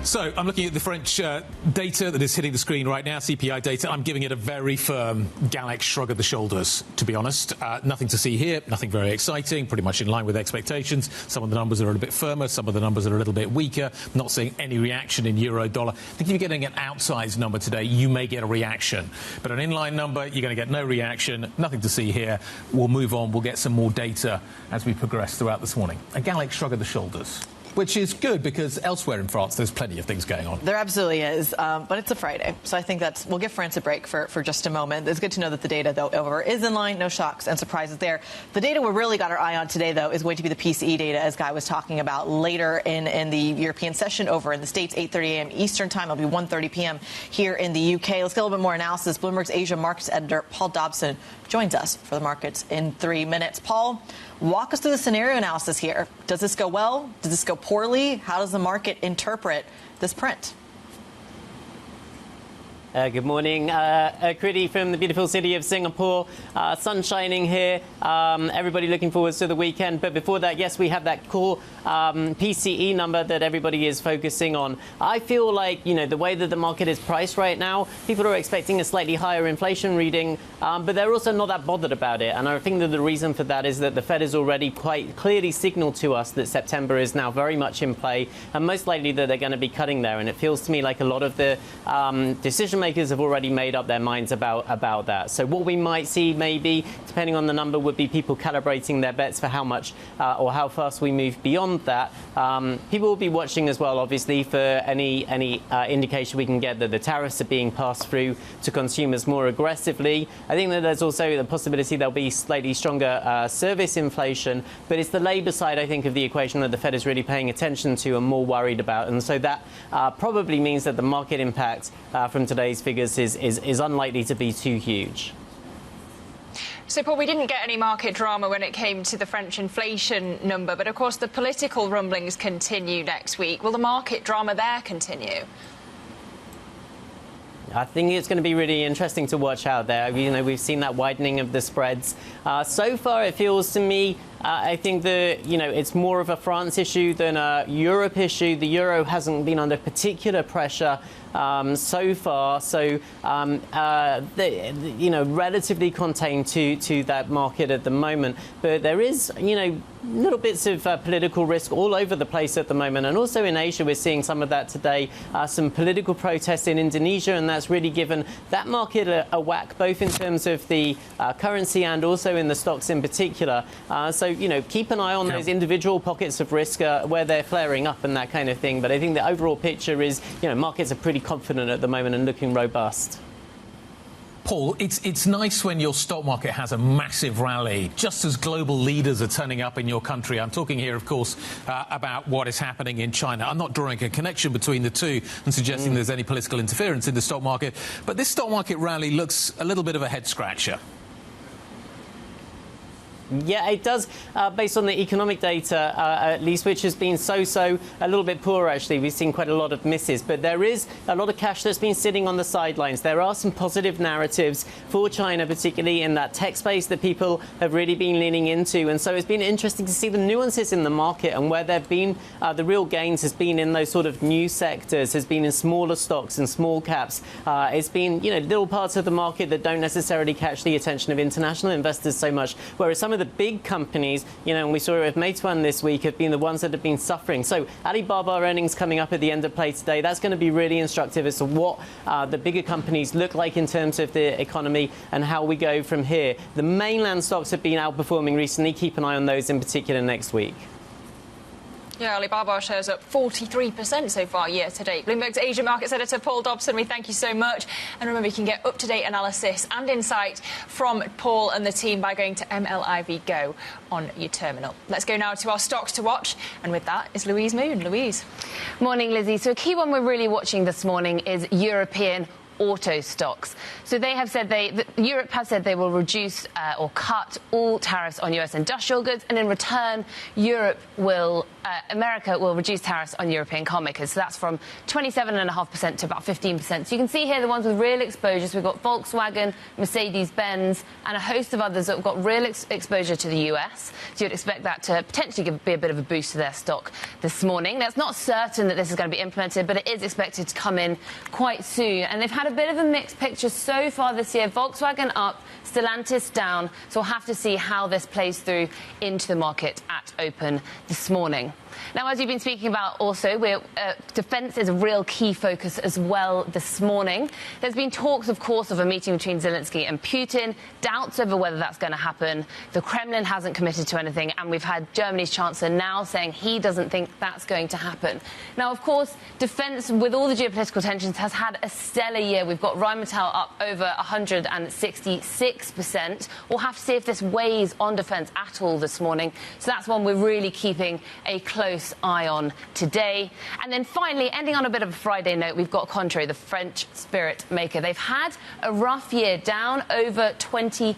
So I'm looking at the French data that is hitting the screen right now, CPI data. I'm giving it a very firm Gallic shrug of the shoulders, to be honest. Nothing to see here, nothing very exciting, pretty much in line with expectations. Some of the numbers are a little bit firmer, some of the numbers are a little bit weaker. Not seeing any reaction in euro dollar. I think if you're getting an outsized number today, you may get a reaction. But an inline number, you're going to get no reaction, nothing to see here. We'll move on, we'll get some more data as we progress throughout this morning. A Gallic shrug of the shoulders, which is good because elsewhere in France there's plenty of things going on. There absolutely is, but it's a Friday, so I think we'll give France a break for just a moment. It's good to know that the data, though, is in line, no shocks and surprises there. The data we really got our eye on today, though, is going to be the PCE data, as Guy was talking about, later in the European session over in the States, 8:30 a.m. Eastern time. It'll be 1:30 p.m. here in the UK. Let's get a little bit more analysis. Bloomberg's Asia markets editor Paul Dobson joins us for the markets in 3 minutes. Paul, walk us through the scenario analysis here. Does this go well? Does this go poorly? How does the market interpret this print? Good morning. Kriti from the beautiful city of Singapore. Sun shining here. Everybody looking forward to the weekend. But before that, yes, we have that core PCE number that everybody is focusing on. I feel like, the way that the market is priced right now, people are expecting a slightly higher inflation reading, but they're also not that bothered about it. And I think that the reason for that is that the Fed has already quite clearly signaled to us that September is now very much in play, and most likely that they're going to be cutting there. And it feels to me like a lot of the decision makers have already made up their minds about that. So what we might see, maybe, depending on the number, would be people calibrating their bets for how much or how fast we move beyond that. People will be watching as well, obviously, for any indication we can get that the tariffs are being passed through to consumers more aggressively. I think that there's also the possibility there'll be slightly stronger service inflation, but it's the labour side, I think, of the equation that the Fed is really paying attention to and more worried about. And so that probably means that the market impact from today's figures is unlikely to be too huge. So, Paul, we didn't get any market drama when it came to the French inflation number, but of course the political rumblings continue next week. Will the market drama there continue? I think it's going to be really interesting to watch out there. We've seen that widening of the spreads. So far, it feels to me, I think it's more of a France issue than a Europe issue. The euro hasn't been under particular pressure so far, so relatively contained to that market at the moment. But there is, little bits of political risk all over the place at the moment, and also in Asia we're seeing some of that today. Some political protests in Indonesia, and that's really given that market a whack, both in terms of the currency and also in the stocks in particular. So keep an eye on those individual pockets of risk where they're flaring up and that kind of thing. But I think the overall picture is, markets are pretty confident at the moment and looking robust. Paul, it's nice when your stock market has a massive rally, just as global leaders are turning up in your country. I'm talking here, of course, about what is happening in China. I'm not drawing a connection between the two and suggesting there's any political interference in the stock market, but this stock market rally looks a little bit of a head-scratcher. Yeah, it does, based on the economic data, at least, which has been so-so, a little bit poor, actually. We've seen quite a lot of misses. But there is a lot of cash that's been sitting on the sidelines. There are some positive narratives for China, particularly in that tech space that people have really been leaning into. And so it's been interesting to see the nuances in the market, and where there have been the real gains has been in those sort of new sectors, has been in smaller stocks and small caps. It's been, little parts of the market that don't necessarily catch the attention of international investors so much, whereas some of the big companies, and we saw it with Mateos this week, have been the ones that have been suffering. So Alibaba earnings coming up at the end of play today. That's going to be really instructive as to what the bigger companies look like in terms of the economy and how we go from here. The mainland stocks have been outperforming recently. Keep an eye on those in particular next week. Yeah, Alibaba shares up 43% so far year to date. Bloomberg's Asia Markets editor Paul Dobson, we thank you so much. And remember, you can get up-to-date analysis and insight from Paul and the team by going to MLIV Go on your terminal. Let's go now to our stocks to watch. And with that is Louise Moon. Louise. Morning, Lizzie. So a key one we're really watching this morning is European auto stocks. So they have said Europe has said they will reduce or cut all tariffs on US industrial goods, and in return, America will reduce tariffs on European car makers. So that's from 27.5% to about 15%. So you can see here the ones with real exposures. We've got Volkswagen, Mercedes-Benz, and a host of others that have got real exposure to the US. So you'd expect that to potentially be a bit of a boost to their stock this morning. Now, it's not certain that this is going to be implemented, but it is expected to come in quite soon. And they've had a bit of a mixed picture so far this year. Volkswagen up, Stellantis down. So we'll have to see how this plays through into the market at open this morning. Now, as you've been speaking about also, defence is a real key focus as well this morning. There's been talks, of course, of a meeting between Zelensky and Putin, doubts over whether that's going to happen. The Kremlin hasn't committed to anything, and we've had Germany's Chancellor now saying he doesn't think that's going to happen. Now, of course, defence, with all the geopolitical tensions, has had a stellar year. We've got Rheinmetall up over 166%. We'll have to see if this weighs on defence at all this morning. So that's one we're really keeping a close eye on today. And then finally, ending on a bit of a Friday note, we've got Contrary, the French spirit maker. They've had a rough year, down over 25%,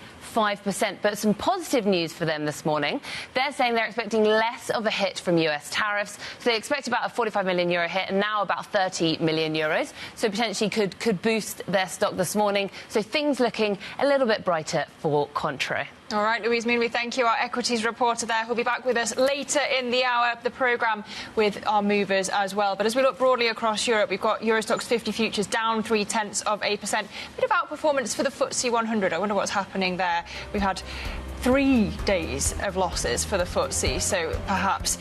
but some positive news for them this morning. They're saying they're expecting less of a hit from US tariffs. So they expect about a 45 million euro hit, and now about 30 million euros. So potentially could boost their stock this morning. So things looking a little bit brighter for Contrary. All right, Louise Moon, we thank you, our equities reporter there, who'll be back with us later in the hour, the programme with our movers as well. But as we look broadly across Europe, we've got Euro Stoxx 50 futures down 0.3%. Bit of outperformance for the FTSE 100. I wonder what's happening there. We've had 3 days of losses for the FTSE, so perhaps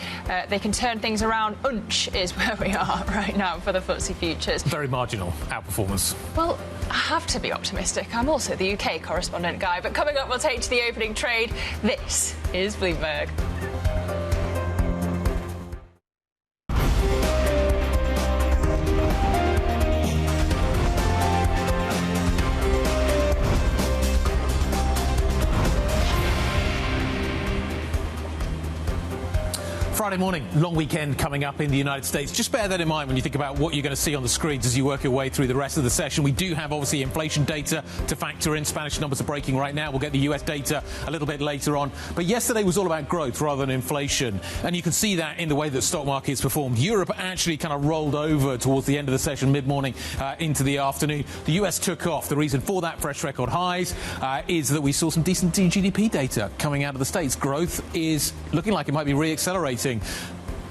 they can turn things around. Unch is where we are right now for the FTSE futures. Very marginal outperformance. Well, I have to be optimistic. I'm also the UK correspondent, Guy. But coming up, we'll take to the opening trade. This is Bloomberg. Friday morning, long weekend coming up in the United States. Just bear that in mind when you think about what you're going to see on the screens as you work your way through the rest of the session. We do have, obviously, inflation data to factor in. Spanish numbers are breaking right now. We'll get the US data a little bit later on. But yesterday was all about growth rather than inflation. And you can see that in the way that stock markets performed. Europe actually kind of rolled over towards the end of the session, mid-morning into the afternoon. The US took off. The reason for that, fresh record highs, is that we saw some decent GDP data coming out of the States. Growth is looking like it might be re-accelerating.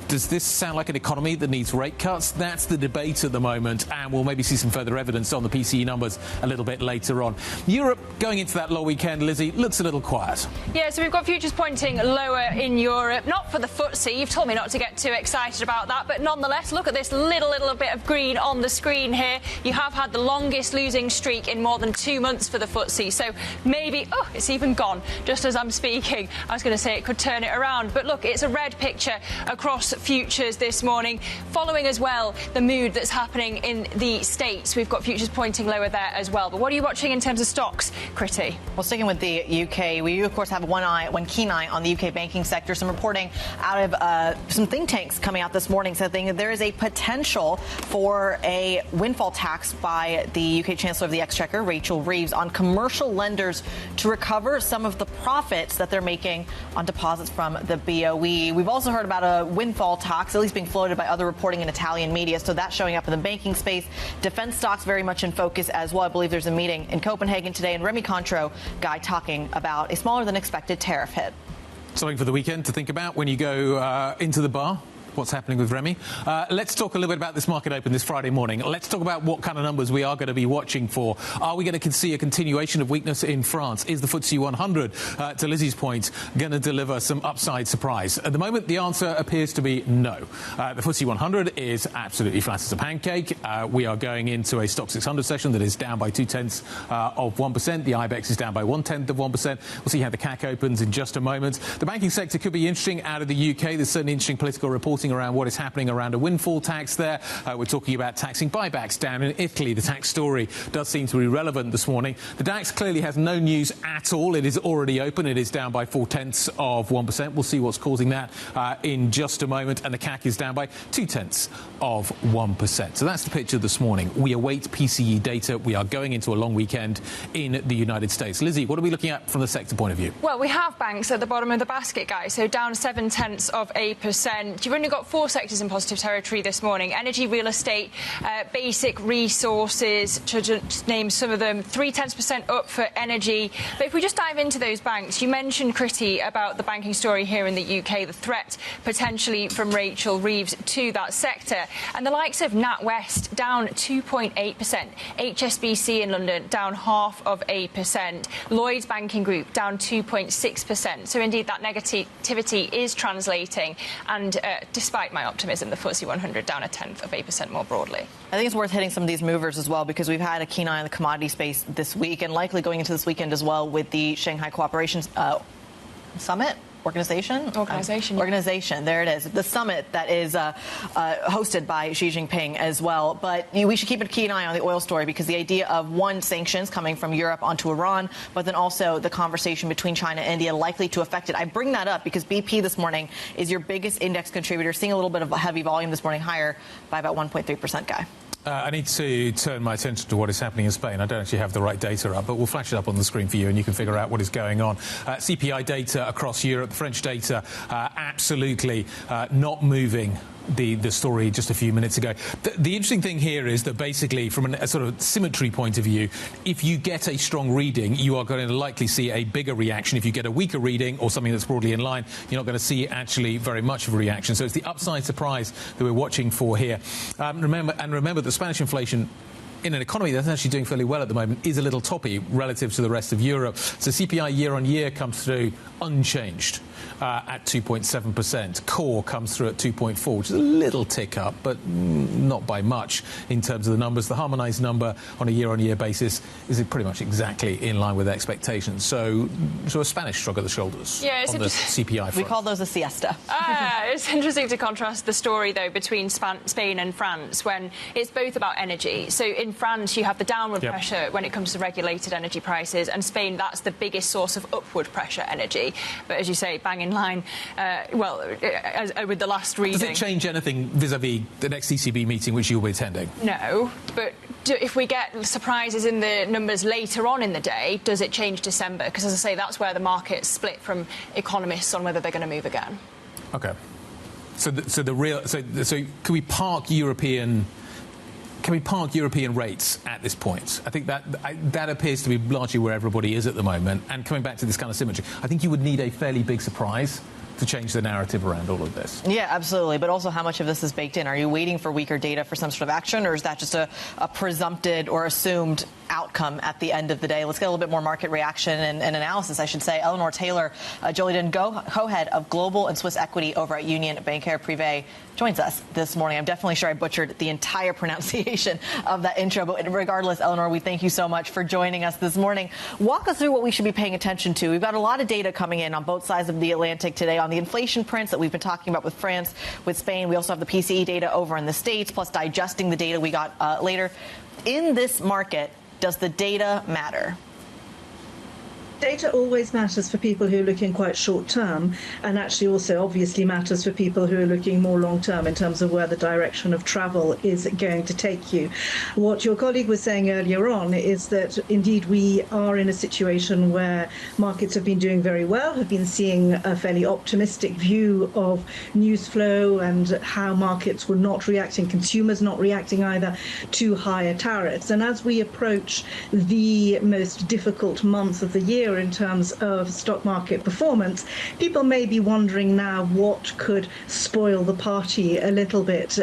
Does this sound like an economy that needs rate cuts? That's the debate at the moment, and we'll maybe see some further evidence on the PCE numbers a little bit later on. Europe, going into that long weekend, Lizzie, looks a little quiet. Yeah, so we've got futures pointing lower in Europe. Not for the FTSE. You've told me not to get too excited about that, but nonetheless, look at this little bit of green on the screen here. You have had the longest losing streak in more than 2 months for the FTSE, so maybe, it's even gone just as I'm speaking. I was going to say it could turn it around, but look, it's a red picture across futures this morning, following as well the mood that's happening in the States. We've got futures pointing lower there as well. But what are you watching in terms of stocks, Kriti? Well, sticking with the UK, we of course have one keen eye on the UK banking sector. Some reporting out of some think tanks coming out this morning saying that there is a potential for a windfall tax by the UK Chancellor of the Exchequer, Rachel Reeves, on commercial lenders to recover some of the profits that they're making on deposits from the BOE. We've also heard about a windfall tax, at least being floated by other reporting in Italian media, so that's showing up in the banking space. Defense stocks very much in focus as well. I believe there's a meeting in Copenhagen today, and Remy Contreau, Guy, talking about a smaller than expected tariff hit. Something for the weekend to think about when you go into the bar. What's happening with Remy. Let's talk a little bit about this market open this Friday morning. Let's talk about what kind of numbers we are going to be watching for. Are we going to see a continuation of weakness in France? Is the FTSE 100, to Lizzie's point, going to deliver some upside surprise? At the moment, the answer appears to be no. The FTSE 100 is absolutely flat as a pancake. We are going into a Stock 600 session that is down by 0.2% of 1%. The IBEX is down by 0.1% of 1%. We'll see how the CAC opens in just a moment. The banking sector could be interesting out of the UK. There's certainly interesting political reporting reporting around what is happening around a windfall tax there. We're talking about taxing buybacks down in Italy. The tax story does seem to be relevant this morning. The DAX clearly has no news at all. It is already open. It is down by 0.4%. We'll see what's causing that in just a moment. And the CAC is down by 0.2%. So that's the picture this morning. We await PCE data. We are going into a long weekend in the United States. Lizzie, what are we looking at from the sector point of view? Well, we have banks at the bottom of the basket, guys, so down 0.7%. You've only got 4 sectors in positive territory this morning: energy, real estate, basic resources, to just name some of them. 0.3% up for energy. But if we just dive into those banks, you mentioned, Kriti, about the banking story here in the UK, the threat potentially from Rachel Reeves to that sector. And the likes of NatWest down 2.8%. HSBC in London down 0.5%. Lloyds Banking Group down 2.6%. So indeed that negativity is translating. And despite my optimism, the FTSE 100 down 0.1% more broadly. I think it's worth hitting some of these movers as well, because we've had a keen eye on the commodity space this week, and likely going into this weekend as well with the Shanghai Cooperation Summit. Organization, there it is. The summit that is hosted by Xi Jinping as well. But we should keep a keen eye on the oil story, because the idea of, one, sanctions coming from Europe onto Iran, but then also the conversation between China and India likely to affect it. I bring that up because BP this morning is your biggest index contributor, seeing a little bit of a heavy volume this morning, higher by about 1.3%, Guy. I need to turn my attention to what is happening in Spain. I don't actually have the right data up, but we'll flash it up on the screen for you and you can figure out what is going on. CPI data across Europe, the French data, absolutely not moving the story just a few minutes ago. The interesting thing here is that basically, from a sort of symmetry point of view, if you get a strong reading, you are going to likely see a bigger reaction. If you get a weaker reading or something that's broadly in line, you're not going to see actually very much of a reaction. So it's the upside surprise that we're watching for here. Remember that Spanish inflation, in an economy that's actually doing fairly well at the moment, is a little toppy relative to the rest of Europe. So CPI year-on-year comes through unchanged at 2.7%. Core comes through at 2.4, which is a little tick up, but not by much in terms of the numbers. The harmonised number on a year-on-year basis is pretty much exactly in line with expectations. So a Spanish shrug of the shoulders on the CPI front. We call those a siesta. It's interesting to contrast the story, though, between Spain and France, when it's both about energy. So in France, you have the downward pressure when it comes to regulated energy prices, and Spain, that's the biggest source of upward pressure energy. But as you say, bang in line, with the last reading. Does it change anything vis-à-vis the next ECB meeting which you'll be attending? No, but if we get surprises in the numbers later on in the day, does it change December? Because, as I say, that's where the market's split from economists on whether they're going to move again. OK. So can we park European... Can we park European rates at this point? I think that appears to be largely where everybody is at the moment. And coming back to this kind of symmetry, I think you would need a fairly big surprise to change the narrative around all of this. Yeah, absolutely. But also, how much of this is baked in? Are you waiting for weaker data for some sort of action, or is that just a presumpted or assumed outcome at the end of the day? Let's get a little bit more market reaction and analysis, I should say. Eleanor Taylor, Jolidon, co-head of Global and Swiss Equity over at Union Bancaire Privee, joins us this morning. I'm definitely sure I butchered the entire pronunciation of that intro, but regardless, Eleanor, we thank you so much for joining us this morning. Walk us through what we should be paying attention to. We've got a lot of data coming in on both sides of the Atlantic today on the inflation prints that we've been talking about with France, with Spain. We also have the PCE data over in the States, plus digesting the data we got later. In this market, does the data matter? Data always matters for people who are looking quite short term, and actually also obviously matters for people who are looking more long term in terms of where the direction of travel is going to take you. What your colleague was saying earlier on is that indeed we are in a situation where markets have been doing very well, have been seeing a fairly optimistic view of news flow and how markets were not reacting, consumers not reacting either, to higher tariffs. And as we approach the most difficult month of the year in terms of stock market performance, people may be wondering now what could spoil the party a little bit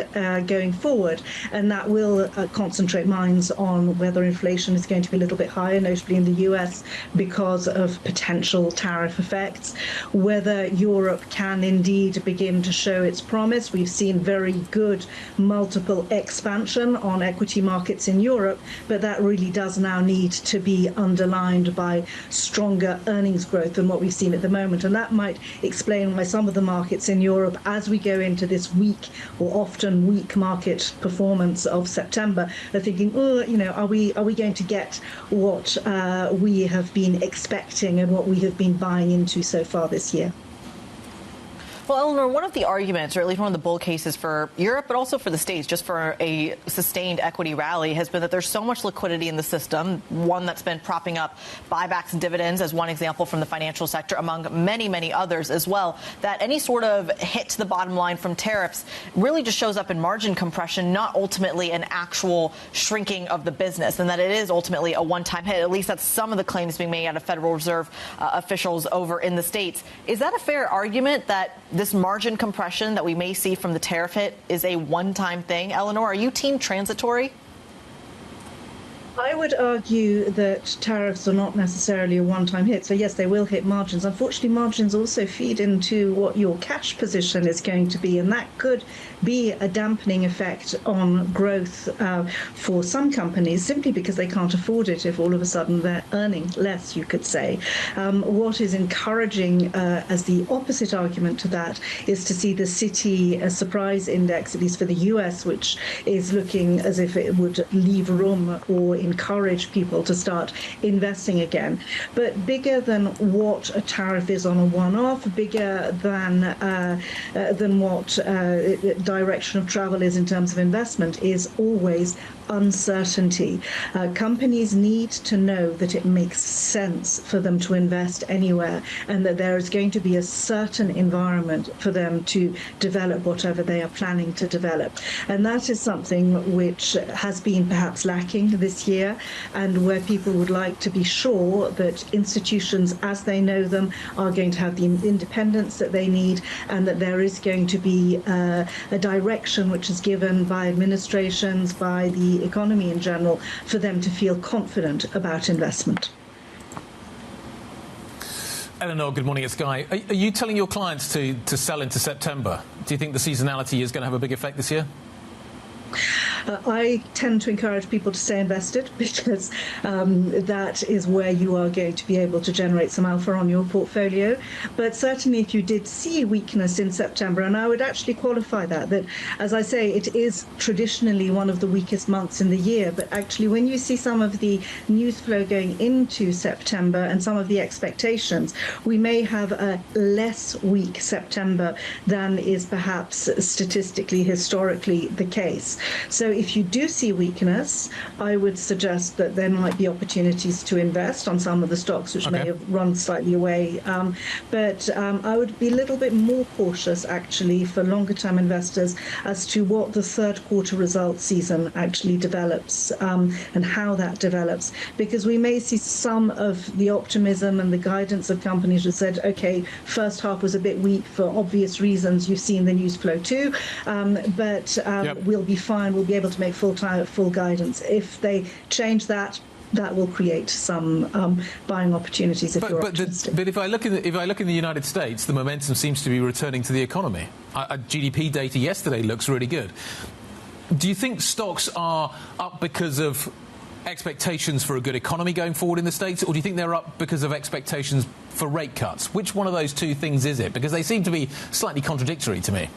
going forward, and that will concentrate minds on whether inflation is going to be a little bit higher, notably in the US because of potential tariff effects, whether Europe can indeed begin to show its promise. We've seen very good multiple expansion on equity markets in Europe, but that really does now need to be underlined by strong stronger earnings growth than what we've seen at the moment. And that might explain why some of the markets in Europe, as we go into this weak or often weak market performance of September, are thinking, oh, are we going to get what we have been expecting and what we have been buying into so far this year? Well, Eleanor, one of the arguments, or at least one of the bull cases for Europe, but also for the States, just for a sustained equity rally, has been that there's so much liquidity in the system, one that's been propping up buybacks and dividends, as one example from the financial sector, among many, many others as well, that any sort of hit to the bottom line from tariffs really just shows up in margin compression, not ultimately an actual shrinking of the business, and that it is ultimately a one-time hit. At least that's some of the claims being made out of Federal Reserve officials over in the States. Is that a fair argument that this margin compression that we may see from the tariff hit is a one-time thing? Eleanor, are you team transitory? I would argue that tariffs are not necessarily a one-time hit. So, yes, they will hit margins. Unfortunately, margins also feed into what your cash position is going to be, and that could be a dampening effect on growth for some companies simply because they can't afford it if all of a sudden they're earning less, you could say. What is encouraging as the opposite argument to that is to see the Citi surprise index, at least for the US, which is looking as if it would leave room or encourage people to start investing again. But bigger than what a tariff is on a one-off, bigger than what direction of travel is in terms of investment, is always uncertainty. Companies need to know that it makes sense for them to invest anywhere and that there is going to be a certain environment for them to develop whatever they are planning to develop. And that is something which has been perhaps lacking this year, and where people would like to be sure that institutions as they know them are going to have the independence that they need, and that there is going to be a direction which is given by administrations, by the economy in general, for them to feel confident about investment. Eleanor, good morning. It's Guy. Are you telling your clients to sell into September? Do you think the seasonality is going to have a big effect this year? I tend to encourage people to stay invested because that is where you are going to be able to generate some alpha on your portfolio. But certainly if you did see weakness in September, and I would actually qualify that, as I say, it is traditionally one of the weakest months in the year. But actually, when you see some of the news flow going into September and some of the expectations, we may have a less weak September than is perhaps statistically, historically the case. So if you do see weakness, I would suggest that there might be opportunities to invest on some of the stocks which may have run slightly away. But I would be a little bit more cautious, actually, for longer-term investors as to what the third quarter results season actually develops and how that develops, because we may see some of the optimism and the guidance of companies who said, OK, first half was a bit weak for obvious reasons. You've seen the news flow too, but we'll be fine. We'll be able to make full guidance. If they change that, that will create some buying opportunities if you're optimistic. But if I look in the United States, the momentum seems to be returning to the economy. GDP data yesterday looks really good. Do you think stocks are up because of expectations for a good economy going forward in the States, or do you think they're up because of expectations for rate cuts? Which one of those two things is it? Because they seem to be slightly contradictory to me.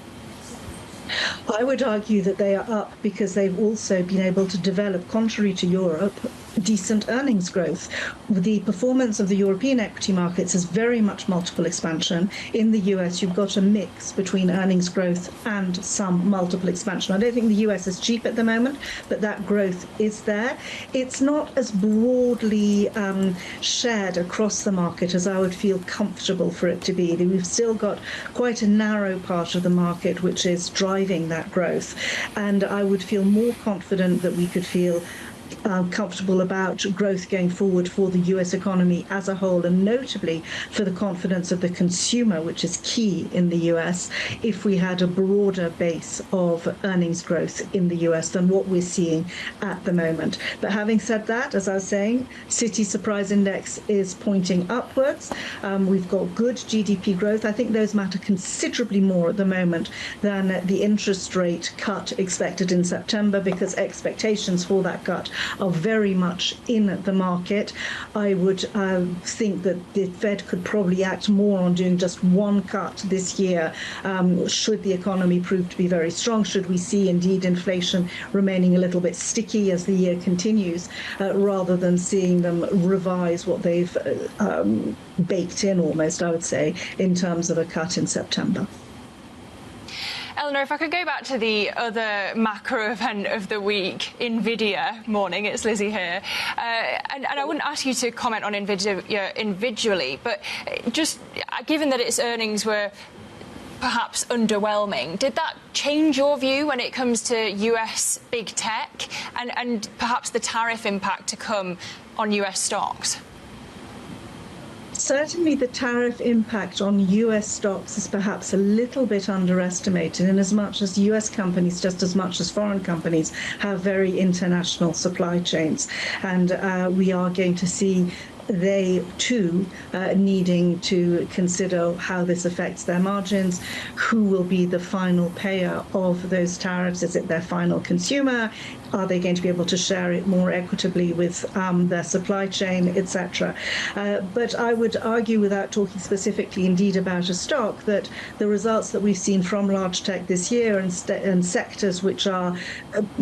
I would argue that they are up because they've also been able to develop, contrary to Europe, decent earnings growth. The performance of the European equity markets is very much multiple expansion. In the US, you've got a mix between earnings growth and some multiple expansion. I don't think the US is cheap at the moment, but that growth is there. It's not as broadly shared across the market as I would feel comfortable for it to be. We've still got quite a narrow part of the market which is driving that growth, and I would feel more confident that we could feel comfortable about growth going forward for the US economy as a whole, and notably for the confidence of the consumer, which is key in the US, if we had a broader base of earnings growth in the US than what we're seeing at the moment. But having said that, as I was saying, Citi Surprise Index is pointing upwards. We've got good GDP growth. I think those matter considerably more at the moment than the interest rate cut expected in September, because expectations for that cut are very much in the market. I would think that the Fed could probably act more on doing just one cut this year, should the economy prove to be very strong, should we see indeed inflation remaining a little bit sticky as the year continues, rather than seeing them revise what they've baked in almost, I would say, in terms of a cut in September. Eleanor, if I could go back to the other macro event of the week, NVIDIA. Morning, it's Lizzie here. And I wouldn't ask you to comment on NVIDIA individually, but just given that its earnings were perhaps underwhelming, did that change your view when it comes to US big tech and perhaps the tariff impact to come on US stocks? Certainly the tariff impact on US stocks is perhaps a little bit underestimated, in as much as US companies, just as much as foreign companies, have very international supply chains. And we are going to see they too needing to consider how this affects their margins, who will be the final payer of those tariffs. Is it their final consumer? Are they going to be able to share it more equitably with their supply chain, etc.? But I would argue, without talking specifically indeed about a stock, that the results that we've seen from large tech this year and sectors which are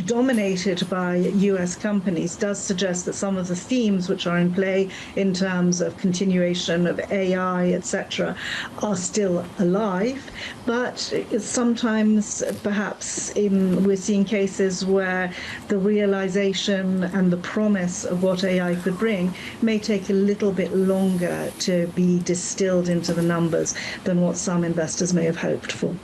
dominated by US companies does suggest that some of the themes which are in play in terms of continuation of AI, etc., are still alive. But sometimes, perhaps, we're seeing cases where the realization and the promise of what AI could bring may take a little bit longer to be distilled into the numbers than what some investors may have hoped for.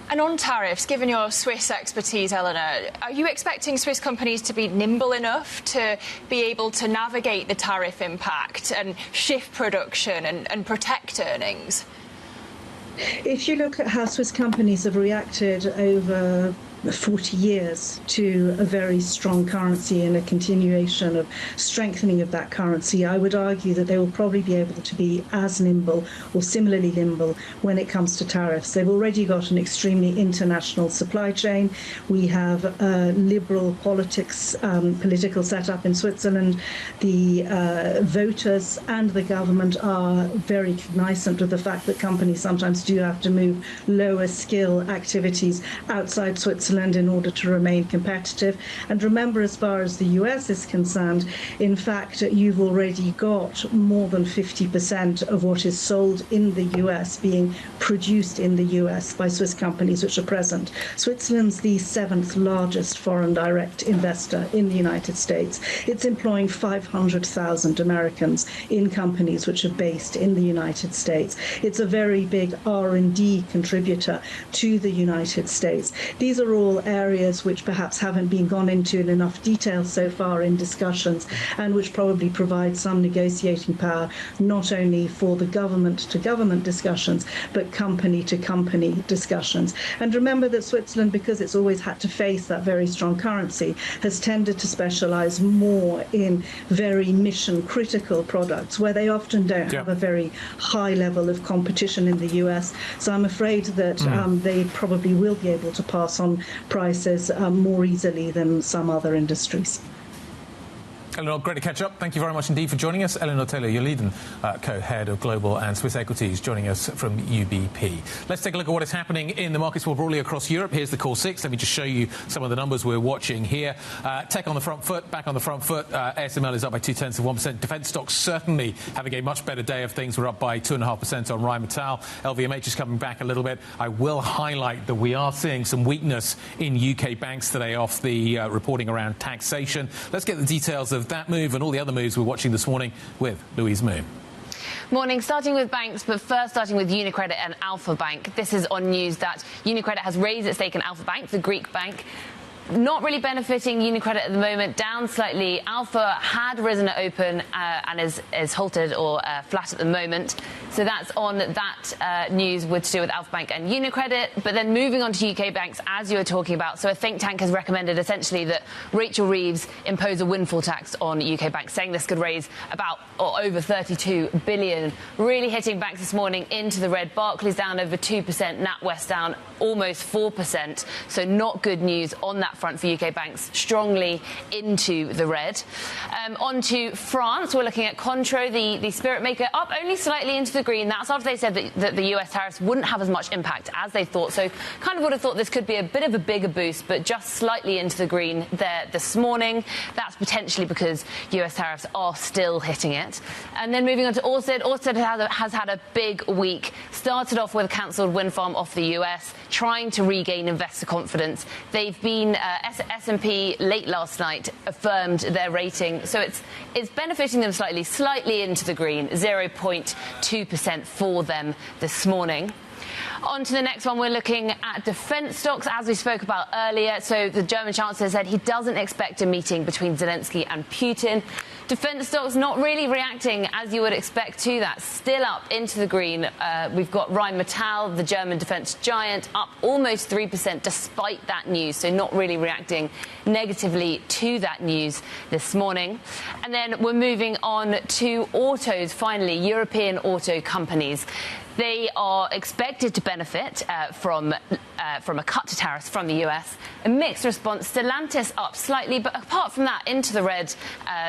And on tariffs, given your Swiss expertise, Eleanor, are you expecting Swiss companies to be nimble enough to be able to navigate the tariff impact and shift production and protect earnings? If you look at how Swiss companies have reacted over 40 years to a very strong currency and a continuation of strengthening of that currency, I would argue that they will probably be able to be as nimble or similarly nimble when it comes to tariffs. They've already got an extremely international supply chain. We have a liberal political setup in Switzerland. The voters and the government are very cognizant of the fact that companies sometimes do have to move lower skill activities outside Switzerland in order to remain competitive. And remember, as far as the US is concerned, in fact, you've already got more than 50% of what is sold in the US being produced in the US by Swiss companies which are present. Switzerland's the 7th largest foreign direct investor in the United States. It's employing 500,000 Americans in companies which are based in the United States. It's a very big R&D contributor to the United States. These are all areas which perhaps haven't been gone into in enough detail so far in discussions, and which probably provide some negotiating power, not only for the government-to-government discussions, but company-to-company discussions. And remember that Switzerland, because it's always had to face that very strong currency, has tended to specialize more in very mission-critical products, where they often don't have a very high level of competition in the US. So I'm afraid that they probably will be able to pass on prices more easily than some other industries. Eleanor, great to catch up. Thank you very much indeed for joining us. Eleanor Taylor, Jolidon, co-head of Global and Swiss Equities, joining us from UBP. Let's take a look at what is happening in the markets more broadly across Europe. Here's the core six. Let me just show you some of the numbers we're watching here. Tech on the front foot, back on the front foot. ASML is up by 0.2%. Defence stocks certainly having a much better day of things. We're up by 2.5% on Rheinmetall. LVMH is coming back a little bit. I will highlight that we are seeing some weakness in UK banks today off the reporting around taxation. Let's get the details of that move and all the other moves we're watching this morning with Louise Moon. Morning, starting with banks, but first starting with UniCredit and Alpha Bank. This is on news that UniCredit has raised its stake in Alpha Bank, the Greek bank. Not really benefiting UniCredit at the moment, down slightly. Alpha had risen at open and is halted or flat at the moment. So that's on that news to do with Alpha Bank and UniCredit. But then moving on to UK banks, as you were talking about. So a think tank has recommended essentially that Rachel Reeves impose a windfall tax on UK banks, saying this could raise about or over 32 billion. Really hitting banks this morning into the red. Barclays down over 2%, NatWest down almost 4%. So not good news on that front for UK banks strongly into the red. On to France, we're looking at Contro, the spirit maker, up only slightly into the green. That's after they said that the US tariffs wouldn't have as much impact as they thought. So kind of would have thought this could be a bit of a bigger boost, but just slightly into the green there this morning. That's potentially because US tariffs are still hitting it. And then moving on to Orsted. Orsted has had a big week. Started off with a cancelled wind farm off the US, trying to regain investor confidence. They've been, S&P late last night affirmed their rating. So it's benefiting them slightly into the green, 0.2% for them this morning. On to the next one, we're looking at defence stocks, as we spoke about earlier. So the German Chancellor said he doesn't expect a meeting between Zelensky and Putin. Defence stocks not really reacting as you would expect to that. Still up into the green. We've got Rheinmetall, the German defence giant, up almost 3% despite that news. So not really reacting negatively to that news this morning. And then we're moving on to autos, finally, European auto companies. They are expected to benefit from a cut to tariffs from the US. A mixed response. Stellantis up slightly, but apart from that, into the red.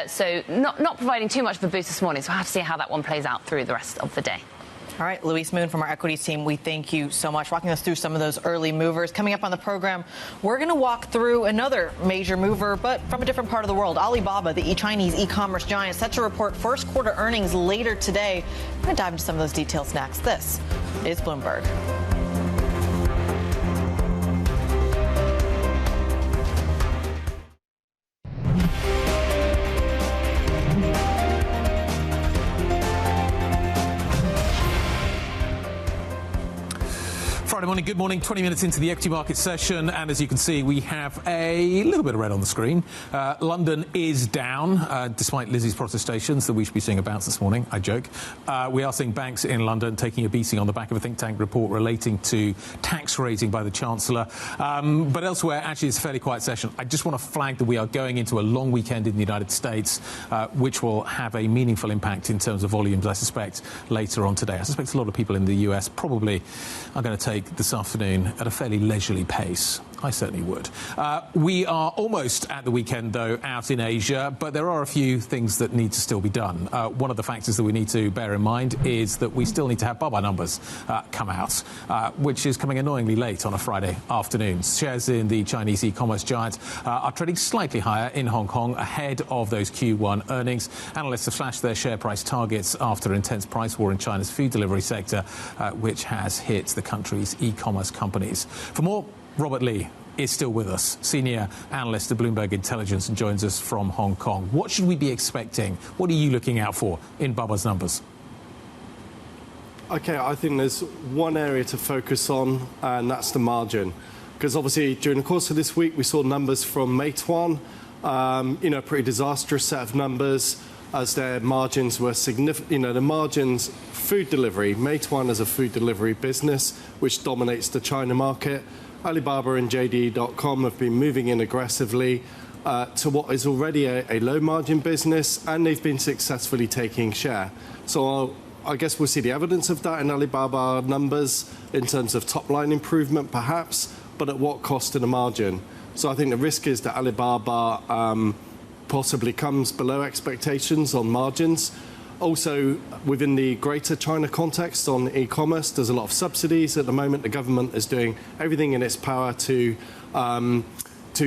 So not providing too much of a boost this morning. So I have to see how that one plays out through the rest of the day. All right, Louise Moon from our equities team, we thank you so much walking us through some of those early movers. Coming up on the program, we're going to walk through another major mover, but from a different part of the world. Alibaba, the Chinese e-commerce giant, set to report first quarter earnings later today. We're going to dive into some of those details next. This is Bloomberg. Friday morning, good morning, 20 minutes into the equity market session, and as you can see, we have a little bit of red on the screen. London is down, despite Lizzie's protestations that we should be seeing a bounce this morning. I joke. We are seeing banks in London taking a beating on the back of a think tank report relating to tax raising by the Chancellor. But elsewhere, actually, it's a fairly quiet session. I just want to flag that we are going into a long weekend in the United States, which will have a meaningful impact in terms of volumes, I suspect, later on today. I suspect a lot of people in the US probably are going to take this afternoon at a fairly leisurely pace. I certainly would. We are almost at the weekend, though, out in Asia, but there are a few things that need to still be done. One of the factors that we need to bear in mind is that we still need to have Baba numbers come out, which is coming annoyingly late on a Friday afternoon. Shares in the Chinese e-commerce giant are trading slightly higher in Hong Kong ahead of those Q1 earnings. Analysts have slashed their share price targets after an intense price war in China's food delivery sector, which has hit the country's e-commerce companies. For more, Robert Lee is still with us, senior analyst at Bloomberg Intelligence, and joins us from Hong Kong. What should we be expecting? What are you looking out for in Baba's numbers? OK, I think there's one area to focus on, and that's the margin. Because obviously, during the course of this week, we saw numbers from Meituan, a pretty disastrous set of numbers, as their margins were significant. The margins, food delivery, Meituan is a food delivery business which dominates the China market. Alibaba and JD.com have been moving in aggressively to what is already a low-margin business, and they've been successfully taking share. So I guess we'll see the evidence of that in Alibaba numbers in terms of top-line improvement, perhaps, but at what cost to the margin? So I think the risk is that Alibaba possibly comes below expectations on margins. Also, within the greater China context on e-commerce, there's a lot of subsidies at the moment. The government is doing everything in its power to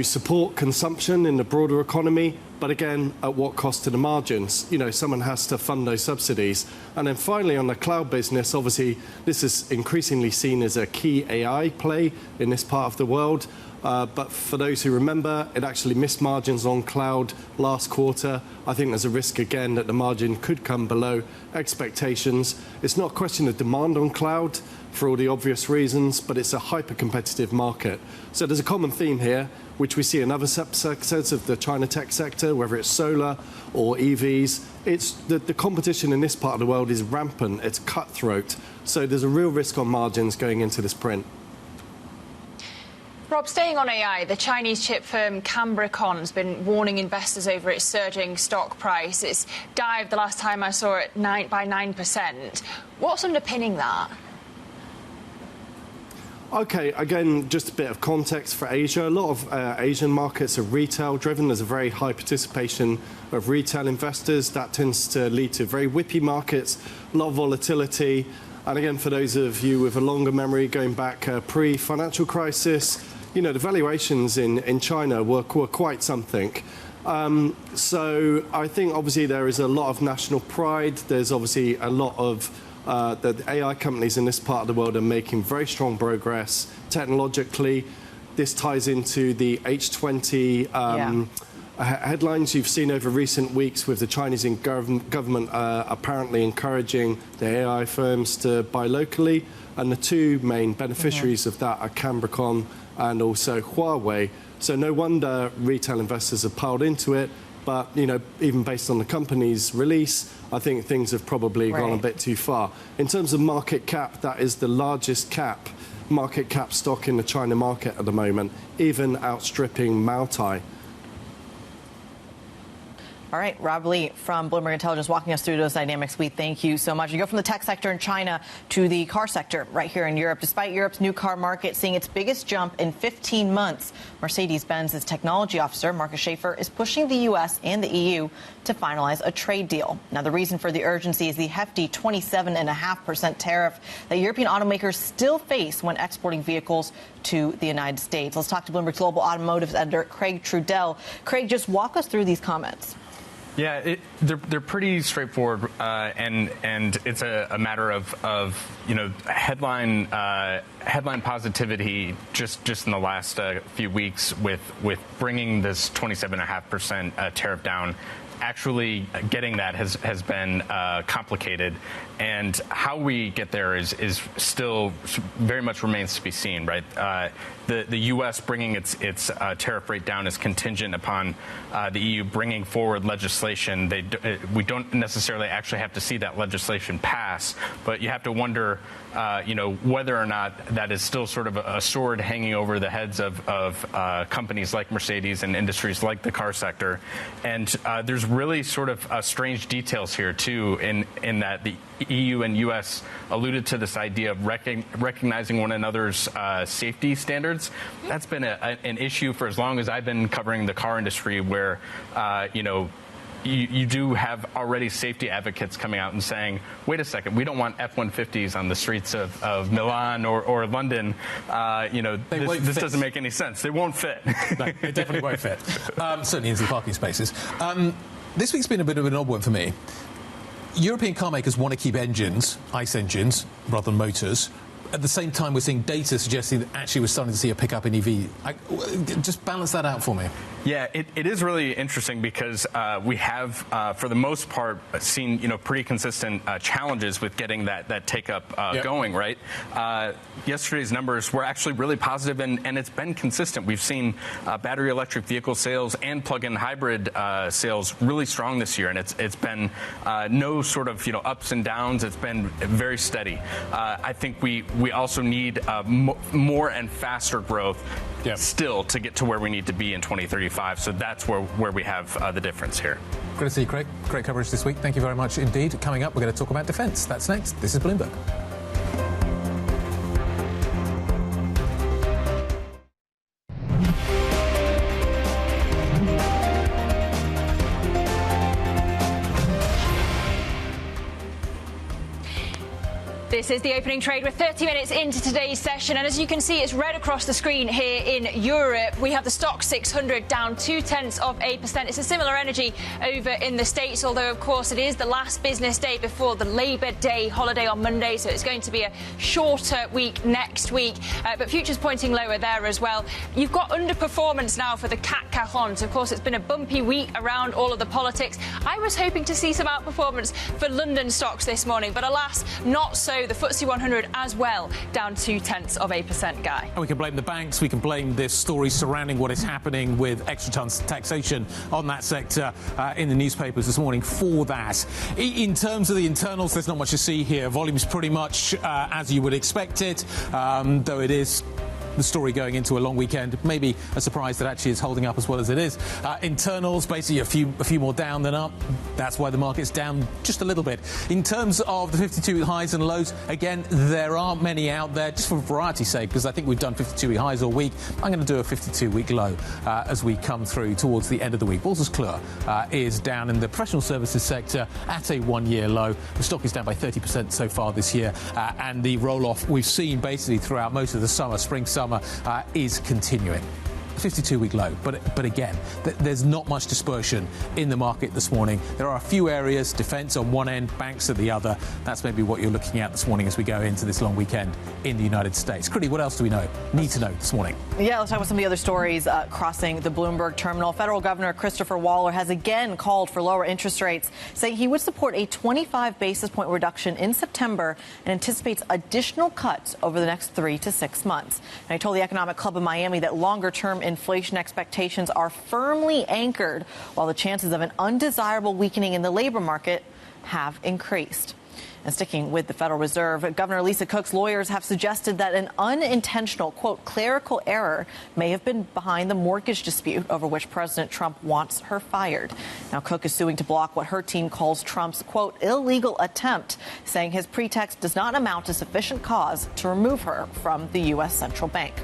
support consumption in the broader economy. But again, at what cost to the margins? Someone has to fund those subsidies. And then finally, on the cloud business, obviously, this is increasingly seen as a key AI play in this part of the world. But for those who remember, it actually missed margins on cloud last quarter. I think there's a risk again that the margin could come below expectations. It's not a question of demand on cloud for all the obvious reasons, but it's a hyper-competitive market. So there's a common theme here, which we see in other subsectors of the China tech sector, whether it's solar or EVs. It's the competition in this part of the world is rampant. It's cutthroat. So there's a real risk on margins going into this print. Rob, staying on AI, the Chinese chip firm Cambricon has been warning investors over its surging stock price. It's dived the last time I saw it by 9%. What's underpinning that? Okay, again, just a bit of context for Asia. A lot of Asian markets are retail-driven. There's a very high participation of retail investors. That tends to lead to very whippy markets, a lot of volatility. And again, for those of you with a longer memory, going back pre-financial crisis, you know, the valuations in China were quite something. So I think, obviously, there is a lot of national pride. There's obviously a lot of the AI companies in this part of the world are making very strong progress technologically. This ties into the H20 headlines you've seen over recent weeks with the Chinese government apparently encouraging the AI firms to buy locally. And the two main beneficiaries of that are Cambricon and also Huawei. So no wonder retail investors have piled into it. But, you know, even based on the company's release, I think things have probably gone a bit too far. In terms of market cap, that is the largest market cap stock in the China market at the moment, even outstripping Moutai. All right, Rob Lee from Bloomberg Intelligence walking us through those dynamics. We thank you so much. You go from the tech sector in China to the car sector right here in Europe. Despite Europe's new car market seeing its biggest jump in 15 months, Mercedes-Benz's technology officer, Markus Schäfer, is pushing the U.S. and the EU to finalize a trade deal. Now, the reason for the urgency is the hefty 27.5% tariff that European automakers still face when exporting vehicles to the United States. Let's talk to Bloomberg's global automotive editor, Craig Trudell. Craig, just walk us through these comments. Yeah, they're pretty straightforward, and it's a matter of you know, headline positivity just in the last few weeks with bringing this 27.5% tariff down. Actually getting that has been complicated, and how we get there is still very much remains to be seen, right? The U.S. bringing its tariff rate down is contingent upon the EU bringing forward legislation. We don't necessarily actually have to see that legislation pass, but you have to wonder, you know, whether or not that is still sort of a sword hanging over the heads of companies like Mercedes and industries like the car sector. And there's really sort of strange details here too, in that the EU and U.S. alluded to this idea of recognizing one another's safety standards. That's been an issue for as long as I've been covering the car industry, where you know, you do have already safety advocates coming out and saying, wait a second, we don't want F-150s on the streets of Milan or London. You know, this doesn't make any sense. They won't fit. No, they definitely won't fit. Certainly into the parking spaces. This week's been a bit of an odd one for me. European car makers want to keep engines, ICE engines, rather than motors. At the same time, we're seeing data suggesting that actually we're starting to see a pickup in EV. Just balance that out for me. Yeah, it is really interesting because we have, for the most part, seen, you know, pretty consistent challenges with getting that take-up going, right? Yesterday's numbers were actually really positive, and it's been consistent. We've seen battery electric vehicle sales and plug-in hybrid sales really strong this year, and it's been no sort of, you know, ups and downs. It's been very steady. I think we also need more and faster growth still to get to where we need to be in 2035. So that's where we have the difference here. Great to see you, Craig. Great coverage this week. Thank you very much indeed. Coming up, we're going to talk about defence. That's next. This is Bloomberg. This is the opening trade. We're 30 minutes into today's session, and as you can see, it's red across the screen here in Europe. We have the stock 600 down 0.2%. It's a similar energy over in the States, although, of course, it is the last business day before the Labour Day holiday on Monday, so it's going to be a shorter week next week. But futures pointing lower there as well. You've got underperformance now for the CAC Cajons. Of course, it's been a bumpy week around all of the politics. I was hoping to see some outperformance for London stocks this morning, but alas, not so. The FTSE 100 as well, down 0.2%, Guy. And we can blame the banks. We can blame this story surrounding what is happening with extra taxation on that sector in the newspapers this morning for that. In terms of the internals, there's not much to see here. Volume's pretty much as you would expect it, though it is the story going into a long weekend. Maybe a surprise that actually is holding up as well as it is. Internals, basically a few more down than up. That's why the market's down just a little bit. In terms of the 52-week highs and lows, again, there aren't many out there, just for variety's sake, because I think we've done 52-week highs all week. I'm going to do a 52-week low as we come through towards the end of the week. Wolters Kluwer is down in the professional services sector at a one-year low. The stock is down by 30% so far this year, and the roll-off we've seen basically throughout most of the summer, spring-summer, is continuing. 52-week low, but again, there's not much dispersion in the market this morning. There are a few areas, defence on one end, banks at the other. That's maybe what you're looking at this morning as we go into this long weekend in the United States. Kriti, what else do we need to know this morning? Yeah, let's talk about some of the other stories crossing the Bloomberg terminal. Federal Governor Christopher Waller has again called for lower interest rates, saying he would support a 25 basis point reduction in September and anticipates additional cuts over the next 3 to 6 months. And I told the Economic Club of Miami that longer-term inflation expectations are firmly anchored, while the chances of an undesirable weakening in the labor market have increased. And sticking with the Federal Reserve, Governor Lisa Cook's lawyers have suggested that an unintentional, quote, clerical error may have been behind the mortgage dispute over which President Trump wants her fired. Now, Cook is suing to block what her team calls Trump's, quote, illegal attempt, saying his pretext does not amount to sufficient cause to remove her from the U.S. Central Bank.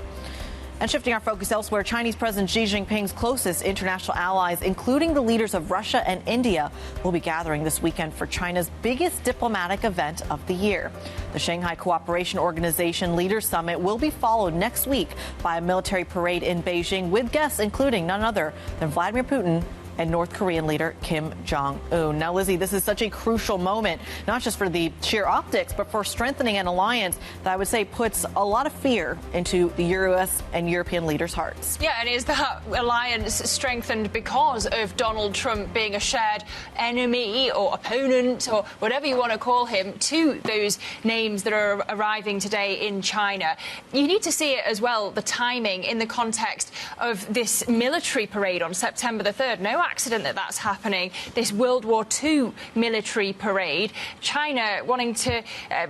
And shifting our focus elsewhere, Chinese President Xi Jinping's closest international allies, including the leaders of Russia and India, will be gathering this weekend for China's biggest diplomatic event of the year. The Shanghai Cooperation Organization Leaders Summit will be followed next week by a military parade in Beijing with guests including none other than Vladimir Putin and North Korean leader Kim Jong-un. Now, Lizzie, this is such a crucial moment, not just for the sheer optics, but for strengthening an alliance that I would say puts a lot of fear into the U.S. and European leaders' hearts. Yeah, and is that alliance strengthened because of Donald Trump being a shared enemy or opponent or whatever you want to call him to those names that are arriving today in China? You need to see it as well, the timing in the context of this military parade on September the 3rd. No accident that that's happening, this World War II military parade. China wanting to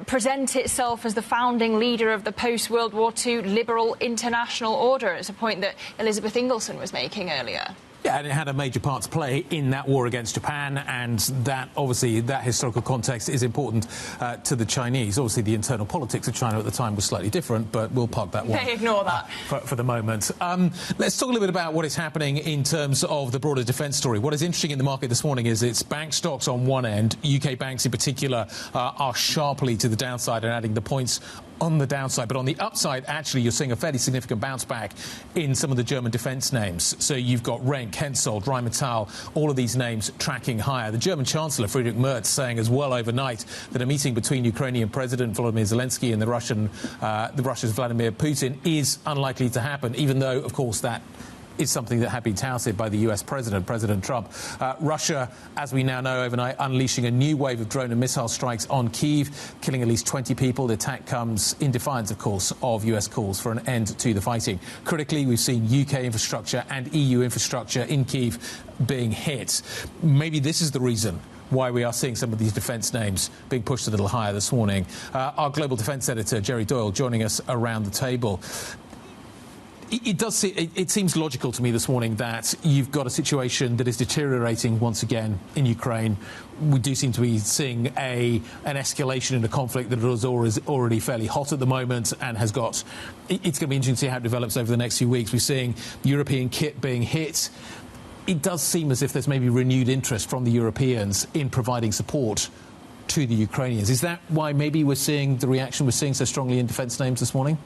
present itself as the founding leader of the post-World War II liberal international order. It's a point that Elizabeth Ingleson was making earlier. Yeah, and it had a major part to play in that war against Japan, and that, obviously, that historical context is important to the Chinese. Obviously, the internal politics of China at the time was slightly different, but we'll park that one. They ignore that. For the moment. Let's talk a little bit about what is happening in terms of the broader defence story. What is interesting in the market this morning is it's bank stocks on one end. UK banks in particular are sharply to the downside and adding the points on the downside, but on the upside, actually, you're seeing a fairly significant bounce back in some of the German defence names. So you've got Renk, Hensoldt, Rheinmetall, all of these names tracking higher. The German Chancellor, Friedrich Merz, saying as well overnight that a meeting between Ukrainian President Volodymyr Zelensky and the Russia's Vladimir Putin is unlikely to happen, even though, of course, that is something that had been touted by the US President, President Trump. Russia, as we now know, overnight unleashing a new wave of drone and missile strikes on Kyiv, killing at least 20 people. The attack comes in defiance, of course, of US calls for an end to the fighting. Critically, we've seen UK infrastructure and EU infrastructure in Kyiv being hit. Maybe this is the reason why we are seeing some of these defence names being pushed a little higher this morning. Our global defence editor, Jerry Doyle, joining us around the table. It seems logical to me this morning that you've got a situation that is deteriorating once again in Ukraine. We do seem to be seeing an escalation in a conflict that is already fairly hot at the moment and has got... It's going to be interesting to see how it develops over the next few weeks. We're seeing European kit being hit. It does seem as if there's maybe renewed interest from the Europeans in providing support to the Ukrainians. Is that why maybe we're seeing the reaction we're seeing so strongly in defence names this morning?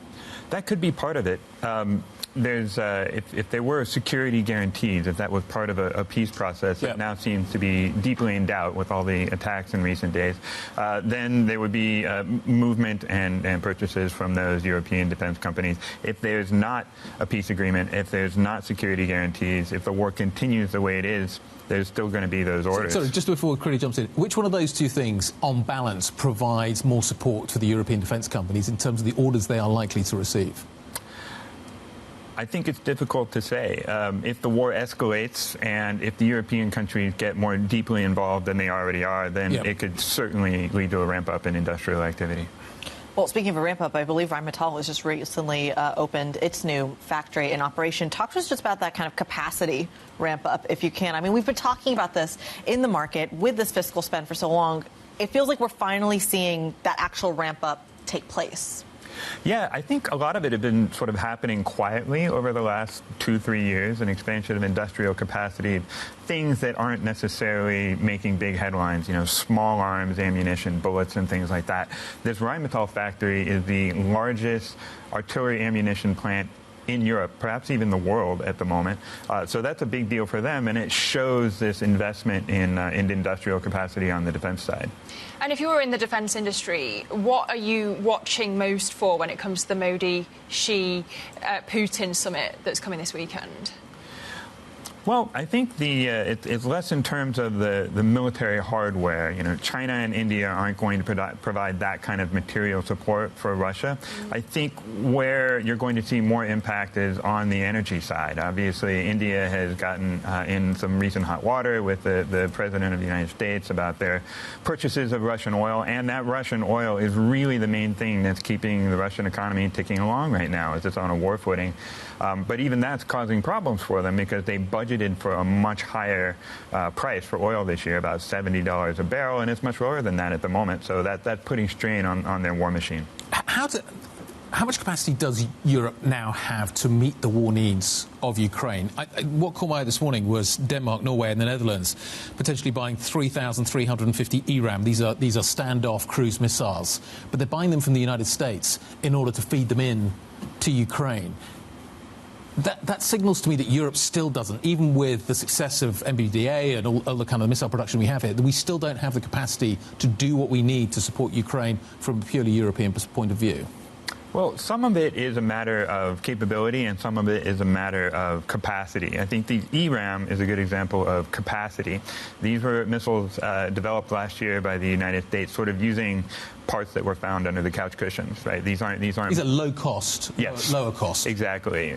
That could be part of it. If there were security guarantees, if that was part of a peace process that now seems to be deeply in doubt with all the attacks in recent days, then there would be movement and purchases from those European defense companies. If there's not a peace agreement, if there's not security guarantees, if the war continues the way it is, there's still going to be those orders. Sorry, just before Kriti jumps in, which one of those two things, on balance, provides more support to the European defence companies in terms of the orders they are likely to receive? I think it's difficult to say. If the war escalates and if the European countries get more deeply involved than they already are, then it could certainly lead to a ramp up in industrial activity. Well, speaking of a ramp-up, I believe Rheinmetall has just recently opened its new factory in operation. Talk to us just about that kind of capacity ramp-up, if you can. I mean, we've been talking about this in the market with this fiscal spend for so long. It feels like we're finally seeing that actual ramp-up take place. Yeah, I think a lot of it had been sort of happening quietly over the last 2-3 years, an expansion of industrial capacity, things that aren't necessarily making big headlines, small arms, ammunition, bullets, and things like that. This Rheinmetall factory is the largest artillery ammunition plant in Europe, perhaps even the world at the moment. So that's a big deal for them, and it shows this investment in industrial capacity on the defense side. And if you're in the defense industry, what are you watching most for when it comes to the Modi-Xi Putin summit that's coming this weekend? Well, I think it's less in terms of the military hardware. China and India aren't going to provide that kind of material support for Russia. I think where you're going to see more impact is on the energy side. Obviously, India has gotten in some recent hot water with the President of the United States about their purchases of Russian oil, and that Russian oil is really the main thing that's keeping the Russian economy ticking along right now, as it's on a war footing. But even that's causing problems for them because they budgeted for a much higher price for oil this year, about $70 a barrel, and it's much lower than that at the moment. So that's putting strain on their war machine. How much capacity does Europe now have to meet the war needs of Ukraine? What caught my eye this morning was Denmark, Norway and the Netherlands potentially buying 3,350 ERAM. These are standoff cruise missiles, but they're buying them from the United States in order to feed them in to Ukraine. That signals to me that Europe still doesn't, even with the success of MBDA and all the kind of missile production we have here, that we still don't have the capacity to do what we need to support Ukraine from a purely European point of view. Well, some of it is a matter of capability and some of it is a matter of capacity. I think the ERAM is a good example of capacity. These were missiles developed last year by the United States, sort of using parts that were found under the couch cushions, right? These aren't. These are low cost. Yes, lower cost. Exactly.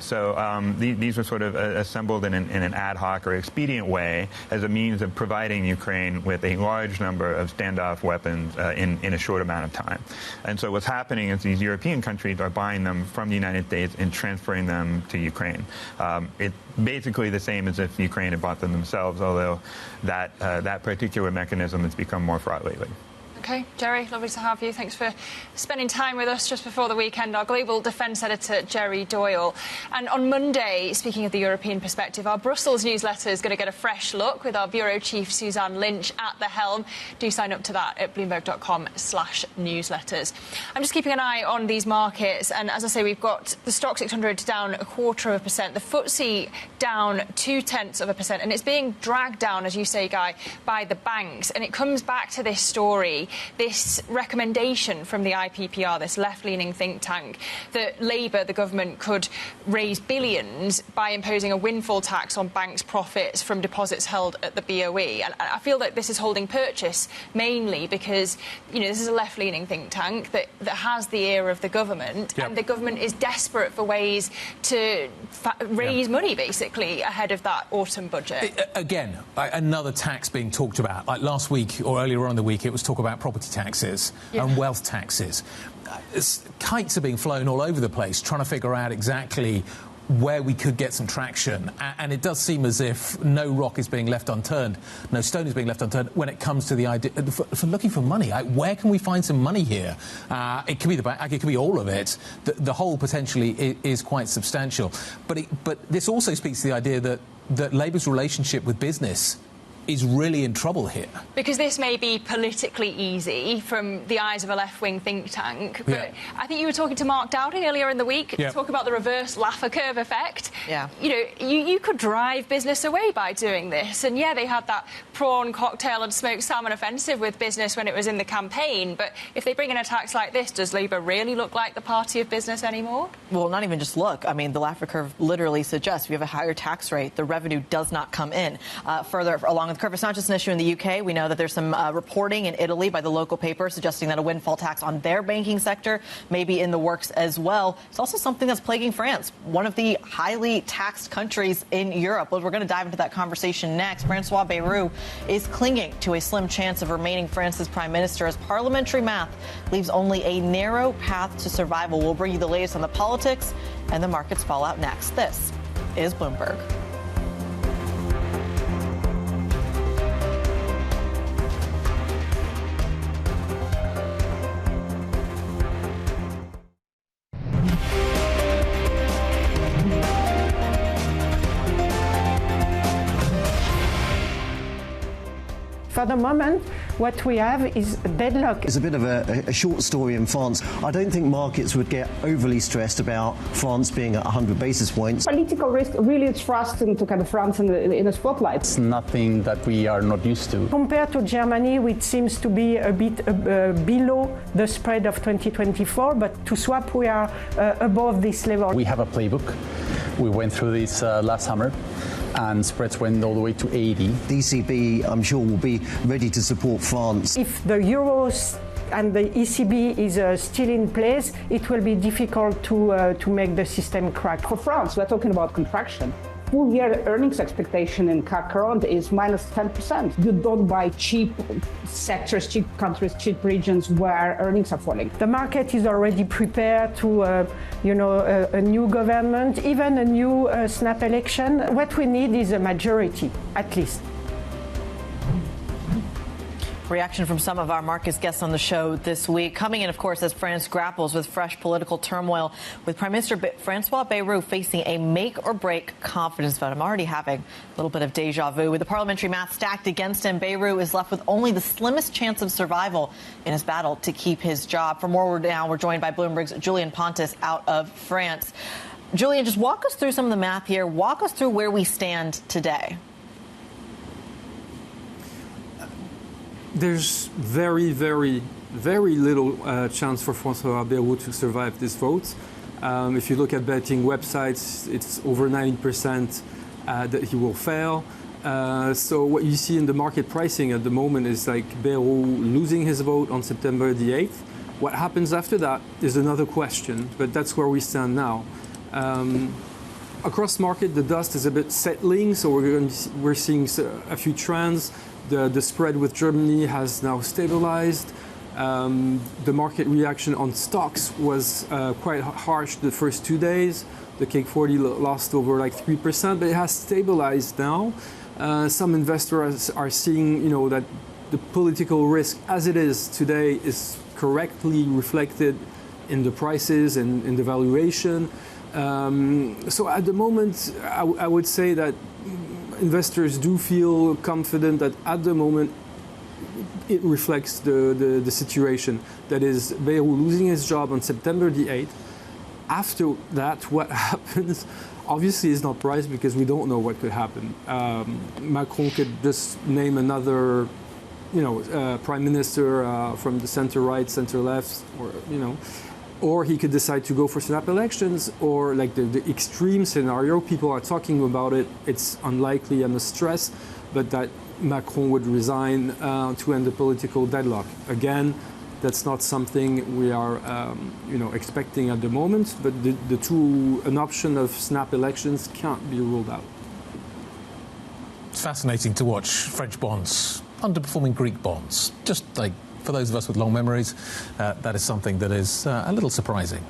So these were sort of assembled in an ad hoc or expedient way as a means of providing Ukraine with a large number of standoff weapons in a short amount of time. And so what's happening is these European countries are buying them from the United States and transferring them to Ukraine. It's basically the same as if Ukraine had bought them themselves, although that particular mechanism has become more fraught lately. OK, Jerry, lovely to have you. Thanks for spending time with us just before the weekend. Our global defence editor, Jerry Doyle. And on Monday, speaking of the European perspective, our Brussels newsletter is going to get a fresh look with our bureau chief, Suzanne Lynch, at the helm. Do sign up to that at bloomberg.com/newsletters. I'm just keeping an eye on these markets. And as I say, we've got the Stock 600 down 0.25%, the FTSE down 0.2%. And it's being dragged down, as you say, Guy, by the banks. And it comes back to this story, this recommendation from the IPPR, this left-leaning think tank, that Labour, the government, could raise billions by imposing a windfall tax on banks' profits from deposits held at the BOE. And I feel that this is holding purchase mainly because, this is a left-leaning think tank that has the ear of the government, and the government is desperate for ways to raise money, basically, ahead of that autumn budget. Again, another tax being talked about. Like last week or earlier on in the week, it was talk about property taxes and wealth taxes. Kites are being flown all over the place trying to figure out exactly where we could get some traction, and it does seem as if no rock is being left unturned, no stone is being left unturned when it comes to the idea for looking for money. Where can we find some money here? It could be the bank, it could be all of it. The whole potentially is quite substantial, but this also speaks to the idea that Labour's relationship with business is really in trouble here. Because this may be politically easy from the eyes of a left-wing think tank, but I think you were talking to Mark Dowding earlier in the week to talk about the reverse Laffer curve effect. You could drive business away by doing this, and they had that prawn cocktail and smoked salmon offensive with business when it was in the campaign, but if they bring in a tax like this, does Labour really look like the party of business anymore? Well, not even just look. I mean, the Laffer curve literally suggests if you have a higher tax rate, the revenue does not come in. Further along with curve, it's not just an issue in the UK. We know that there's some reporting in Italy by the local paper suggesting that a windfall tax on their banking sector may be in the works as well. It's also something that's plaguing France, one of the highly taxed countries in Europe. Well, we're going to dive into that conversation next. François Bayrou is clinging to a slim chance of remaining France's prime minister as parliamentary math leaves only a narrow path to survival. We'll bring you the latest on the politics and the markets fallout next. This is Bloomberg. For the moment, what we have is a deadlock. It's a bit of a short story in France. I don't think markets would get overly stressed about France being at 100 basis points. Political risk really thrust into kind of France in the spotlight. It's nothing that we are not used to. Compared to Germany, which seems to be a bit below the spread of 2024, but to swap, we are above this level. We have a playbook. We went through this last summer, and spreads went all the way to 80. The ECB, I'm sure, will be ready to support France. If the euros and the ECB is still in place, it will be difficult to make the system crack. For France, we're talking about contraction. Full year earnings expectation in CAC current is minus 10%. You don't buy cheap sectors, cheap countries, cheap regions where earnings are falling. The market is already prepared to, a new government, even a new snap election. What we need is a majority, at least. Reaction from some of our markets guests on the show this week. Coming in, of course, as France grapples with fresh political turmoil, with Prime Minister François Bayrou facing a make-or-break confidence vote. I'm already having a little bit of deja vu. With the parliamentary math stacked against him, Bayrou is left with only the slimmest chance of survival in his battle to keep his job. For more now, we're joined by Bloomberg's Julian Pontus out of France. Julian, just walk us through some of the math here. Walk us through where we stand today. There's very, very, very little chance for François Bayrou to survive this vote. If you look at betting websites, it's over 90% that he will fail. So what you see in the market pricing at the moment is like Bayrou losing his vote on September the 8th. What happens after that is another question, but that's where we stand now. Across market, the dust is a bit settling, so we're seeing a few trends. The spread with Germany has now stabilized. The market reaction on stocks was quite harsh the first 2 days. The CAC 40 lost over like 3%, but it has stabilized now. Some investors are seeing, that the political risk as it is today is correctly reflected in the prices and in the valuation. So at the moment, I would say that investors do feel confident that at the moment it reflects the situation. That is, Bayrou losing his job on September the 8th. After that, what happens obviously is not priced because we don't know what could happen. Macron could just name another, prime minister from the center-right, center-left, or he could decide to go for snap elections, or like the extreme scenario, people are talking about it, it's unlikely, I must stress, but that Macron would resign to end the political deadlock. Again, that's not something we are expecting at the moment, but an option of snap elections can't be ruled out. It's fascinating to watch French bonds underperforming Greek bonds, just like for those of us with long memories, that is something that is a little surprising.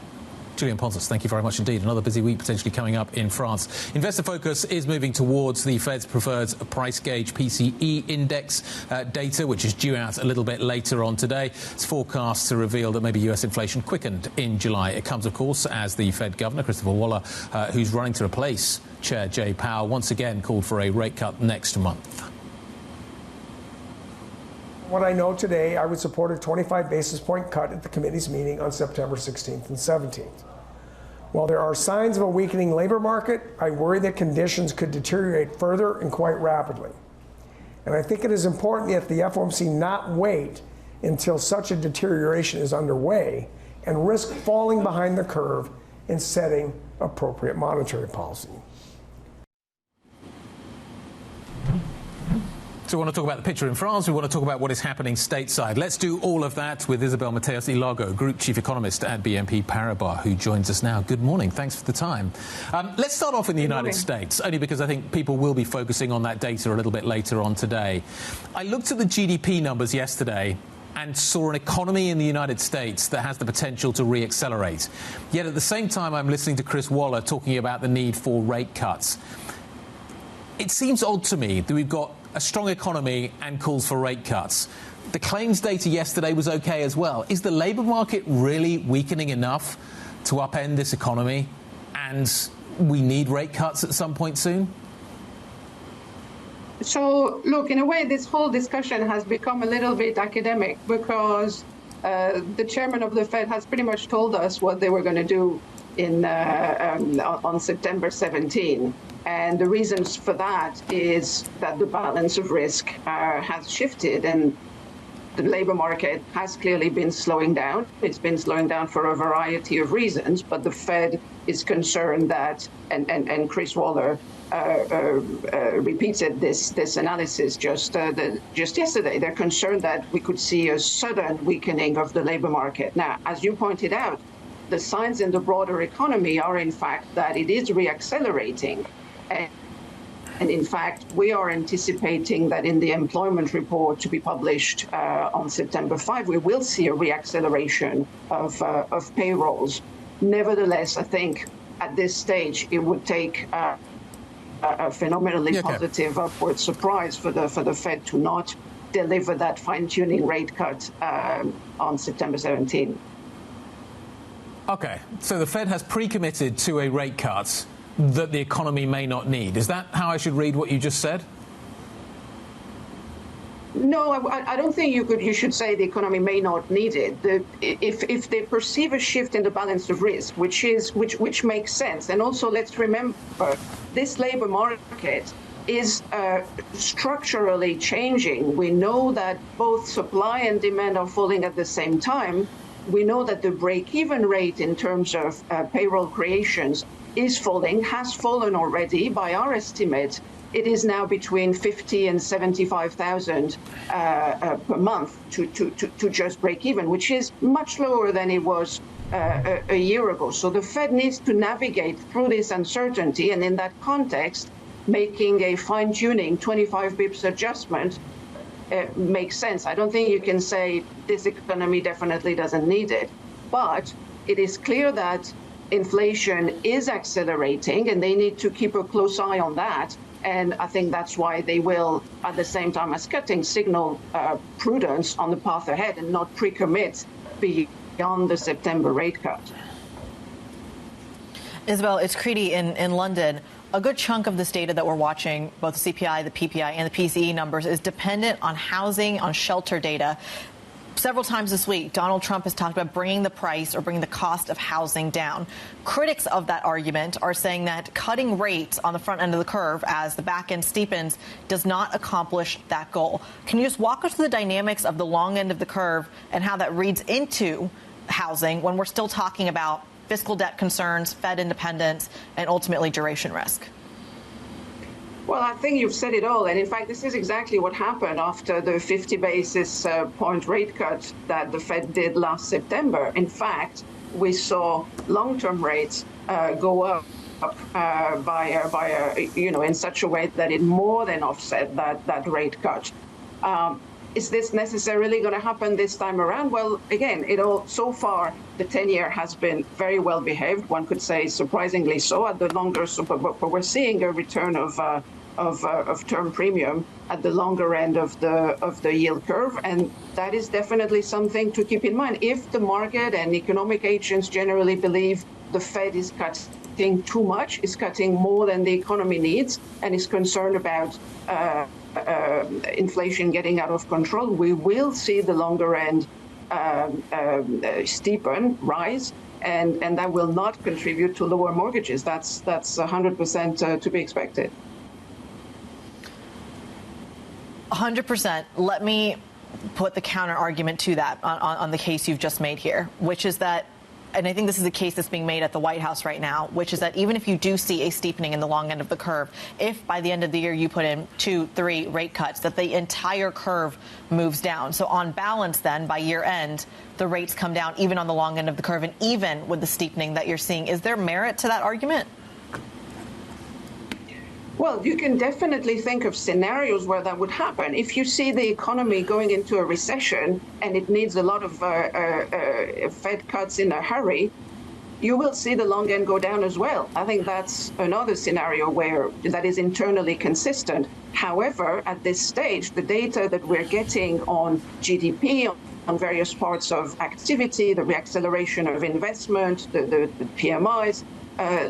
Julian Pontus, thank you very much indeed. Another busy week potentially coming up in France. Investor focus is moving towards the Fed's preferred price gauge PCE index data, which is due out a little bit later on today. It's forecast to reveal that maybe US inflation quickened in July. It comes, of course, as the Fed governor, Christopher Waller, who's running to replace Chair Jay Powell, once again called for a rate cut next month. What I know today, I would support a 25 basis point cut at the committee's meeting on September 16th and 17th. While there are signs of a weakening labor market, I worry that conditions could deteriorate further and quite rapidly. And I think it is important that the FOMC not wait until such a deterioration is underway and risk falling behind the curve in setting appropriate monetary policy. So we want to talk about the picture in France. We want to talk about what is happening stateside. Let's do all of that with Isabelle Mateos, Lago, Group Chief Economist at BNP Paribas, who joins us now. Good morning. Thanks for the time. Let's start off in the United States, only because I think people will be focusing on that data a little bit later on today. I looked at the GDP numbers yesterday and saw an economy in the United States that has the potential to re-accelerate. Yet at the same time, I'm listening to Chris Waller talking about the need for rate cuts. It seems odd to me that we've got a strong economy and calls for rate cuts. The claims data yesterday was okay as well. Is the labour market really weakening enough to upend this economy, and we need rate cuts at some point soon? So, look, in a way, this whole discussion has become a little bit academic because the chairman of the Fed has pretty much told us what they were going to do on September 17. And the reasons for that is that the balance of risk has shifted, and the labor market has clearly been slowing down. It's been slowing down for a variety of reasons, but the Fed is concerned that, and Chris Waller repeated this analysis just yesterday. They're concerned that we could see a sudden weakening of the labor market. Now, as you pointed out, the signs in the broader economy are, in fact, that it is reaccelerating. And in fact, we are anticipating that in the employment report to be published on September 5, we will see a reacceleration of payrolls. Nevertheless, I think at this stage, it would take a phenomenally positive upward surprise for the Fed to not deliver that fine-tuning rate cut on September 17. OK, so the Fed has pre-committed to a rate cut that the economy may not need. Is that how I should read what you just said? No, I don't think you should say the economy may not need it. If they perceive a shift in the balance of risk, which makes sense, and also let's remember this labor market is structurally changing. We know that both supply and demand are falling at the same time. We know that the break-even rate in terms of payroll creations is falling, has fallen already by our estimate. It is now between 50 and 75,000 per month to just break even, which is much lower than it was a year ago. So the Fed needs to navigate through this uncertainty, and in that context, making a fine-tuning 25 bips adjustment makes sense. I don't think you can say this economy definitely doesn't need it, but it is clear that inflation is accelerating, and they need to keep a close eye on that. And I think that's why they will, at the same time as cutting, signal prudence on the path ahead and not pre-commit beyond the September rate cut. Isabelle, it's Kriti in London. A good chunk of this data that we're watching, both the CPI, the PPI, and the PCE numbers, is dependent on housing, on shelter data. Several times this week, Donald Trump has talked about bringing the price or bringing the cost of housing down. Critics of that argument are saying that cutting rates on the front end of the curve as the back end steepens does not accomplish that goal. Can you just walk us through the dynamics of the long end of the curve and how that reads into housing when we're still talking about fiscal debt concerns, Fed independence, and ultimately duration risk? Well, I think you've said it all. And in fact, this is exactly what happened after the 50 basis point rate cut that the Fed did last September. In fact, we saw long-term rates go up in such a way that it more than offset that rate cut. Is this necessarily going to happen this time around? Well, again, so far, the 10-year has been very well behaved. One could say surprisingly so at the longer, but we're seeing a return of term premium at the longer end of the yield curve, and that is definitely something to keep in mind. If the market and economic agents generally believe the Fed is cutting too much, is cutting more than the economy needs, and is concerned about inflation getting out of control, we will see the longer end steepen, rise, and that will not contribute to lower mortgages. That's 100% to be expected. 100%. Let me put the counter argument to that on the case you've just made here, which is that and I think this is a case that's being made at the White House right now, which is that even if you do see a steepening in the long end of the curve, if by the end of the year you put in 2-3 rate cuts, that the entire curve moves down. So on balance, then, by year end, the rates come down even on the long end of the curve and even with the steepening that you're seeing. Is there merit to that argument? Well, you can definitely think of scenarios where that would happen. If you see the economy going into a recession and it needs a lot of Fed cuts in a hurry, you will see the long end go down as well. I think that's another scenario where that is internally consistent. However, at this stage, the data that we're getting on GDP, on various parts of activity, the reacceleration of investment, the PMIs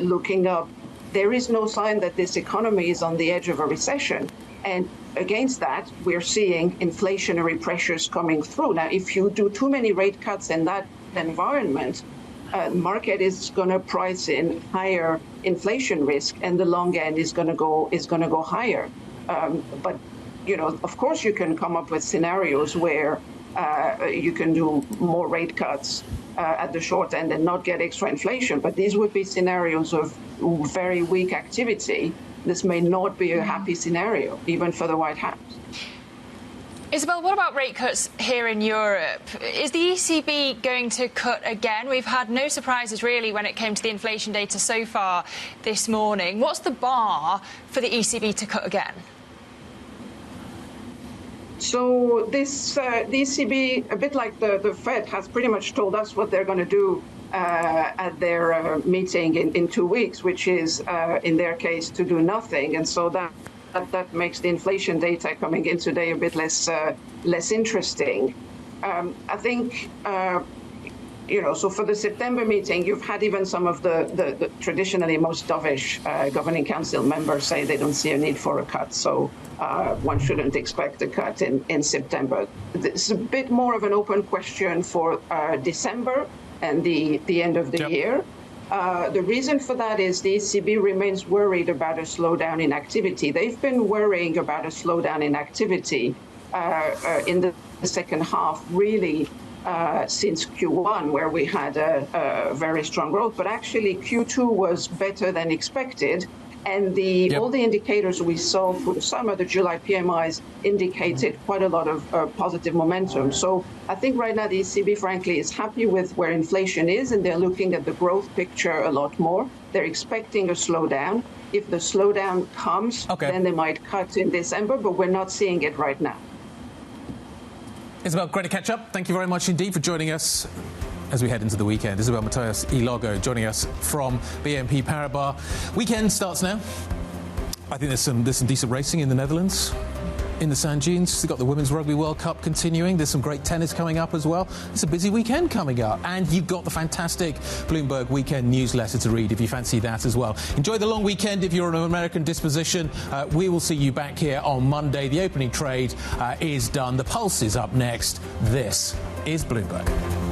looking up, there is no sign that this economy is on the edge of a recession. And against that, we're seeing inflationary pressures coming through. Now, if you do too many rate cuts in that environment, the market is going to price in higher inflation risk, and the long end is going to go higher. But of course, you can come up with scenarios where you can do more rate cuts at the short end and not get extra inflation. But these would be scenarios of very weak activity. This may not be a happy scenario, even for the White House. Isabelle, what about rate cuts here in Europe? Is the ECB going to cut again? We've had no surprises, really, when it came to the inflation data so far this morning. What's the bar for the ECB to cut again? So the ECB, a bit like the Fed, has pretty much told us what they're going to do at their meeting in 2 weeks, which is, in their case, to do nothing. And so that makes the inflation data coming in today a bit less interesting. I think, so for the September meeting, you've had even some of the traditionally most dovish governing council members say they don't see a need for a cut. So one shouldn't expect a cut in September. It's a bit more of an open question for December and the end of the year. The reason for that is the ECB remains worried about a slowdown in activity. They've been worrying about a slowdown in activity in the second half, really, since Q1, where we had a very strong growth. But actually, Q2 was better than expected. And all the indicators we saw for the summer, the July PMIs, indicated quite a lot of positive momentum. So I think right now the ECB, frankly, is happy with where inflation is, and they're looking at the growth picture a lot more. They're expecting a slowdown. If the slowdown comes, then they might cut in December, but we're not seeing it right now. Isabelle, great to catch up. Thank you very much indeed for joining us as we head into the weekend. Isabelle, Mateos, Lago joining us from BNP Paribas. Weekend starts now. I think there's some decent racing in the Netherlands. In the Sand Dunes, we've got the Women's Rugby World Cup continuing. There's some great tennis coming up as well. It's a busy weekend coming up. And you've got the fantastic Bloomberg Weekend newsletter to read if you fancy that as well. Enjoy the long weekend if you're an American disposition. We will see you back here on Monday. The opening trade is done. The Pulse is up next. This is Bloomberg.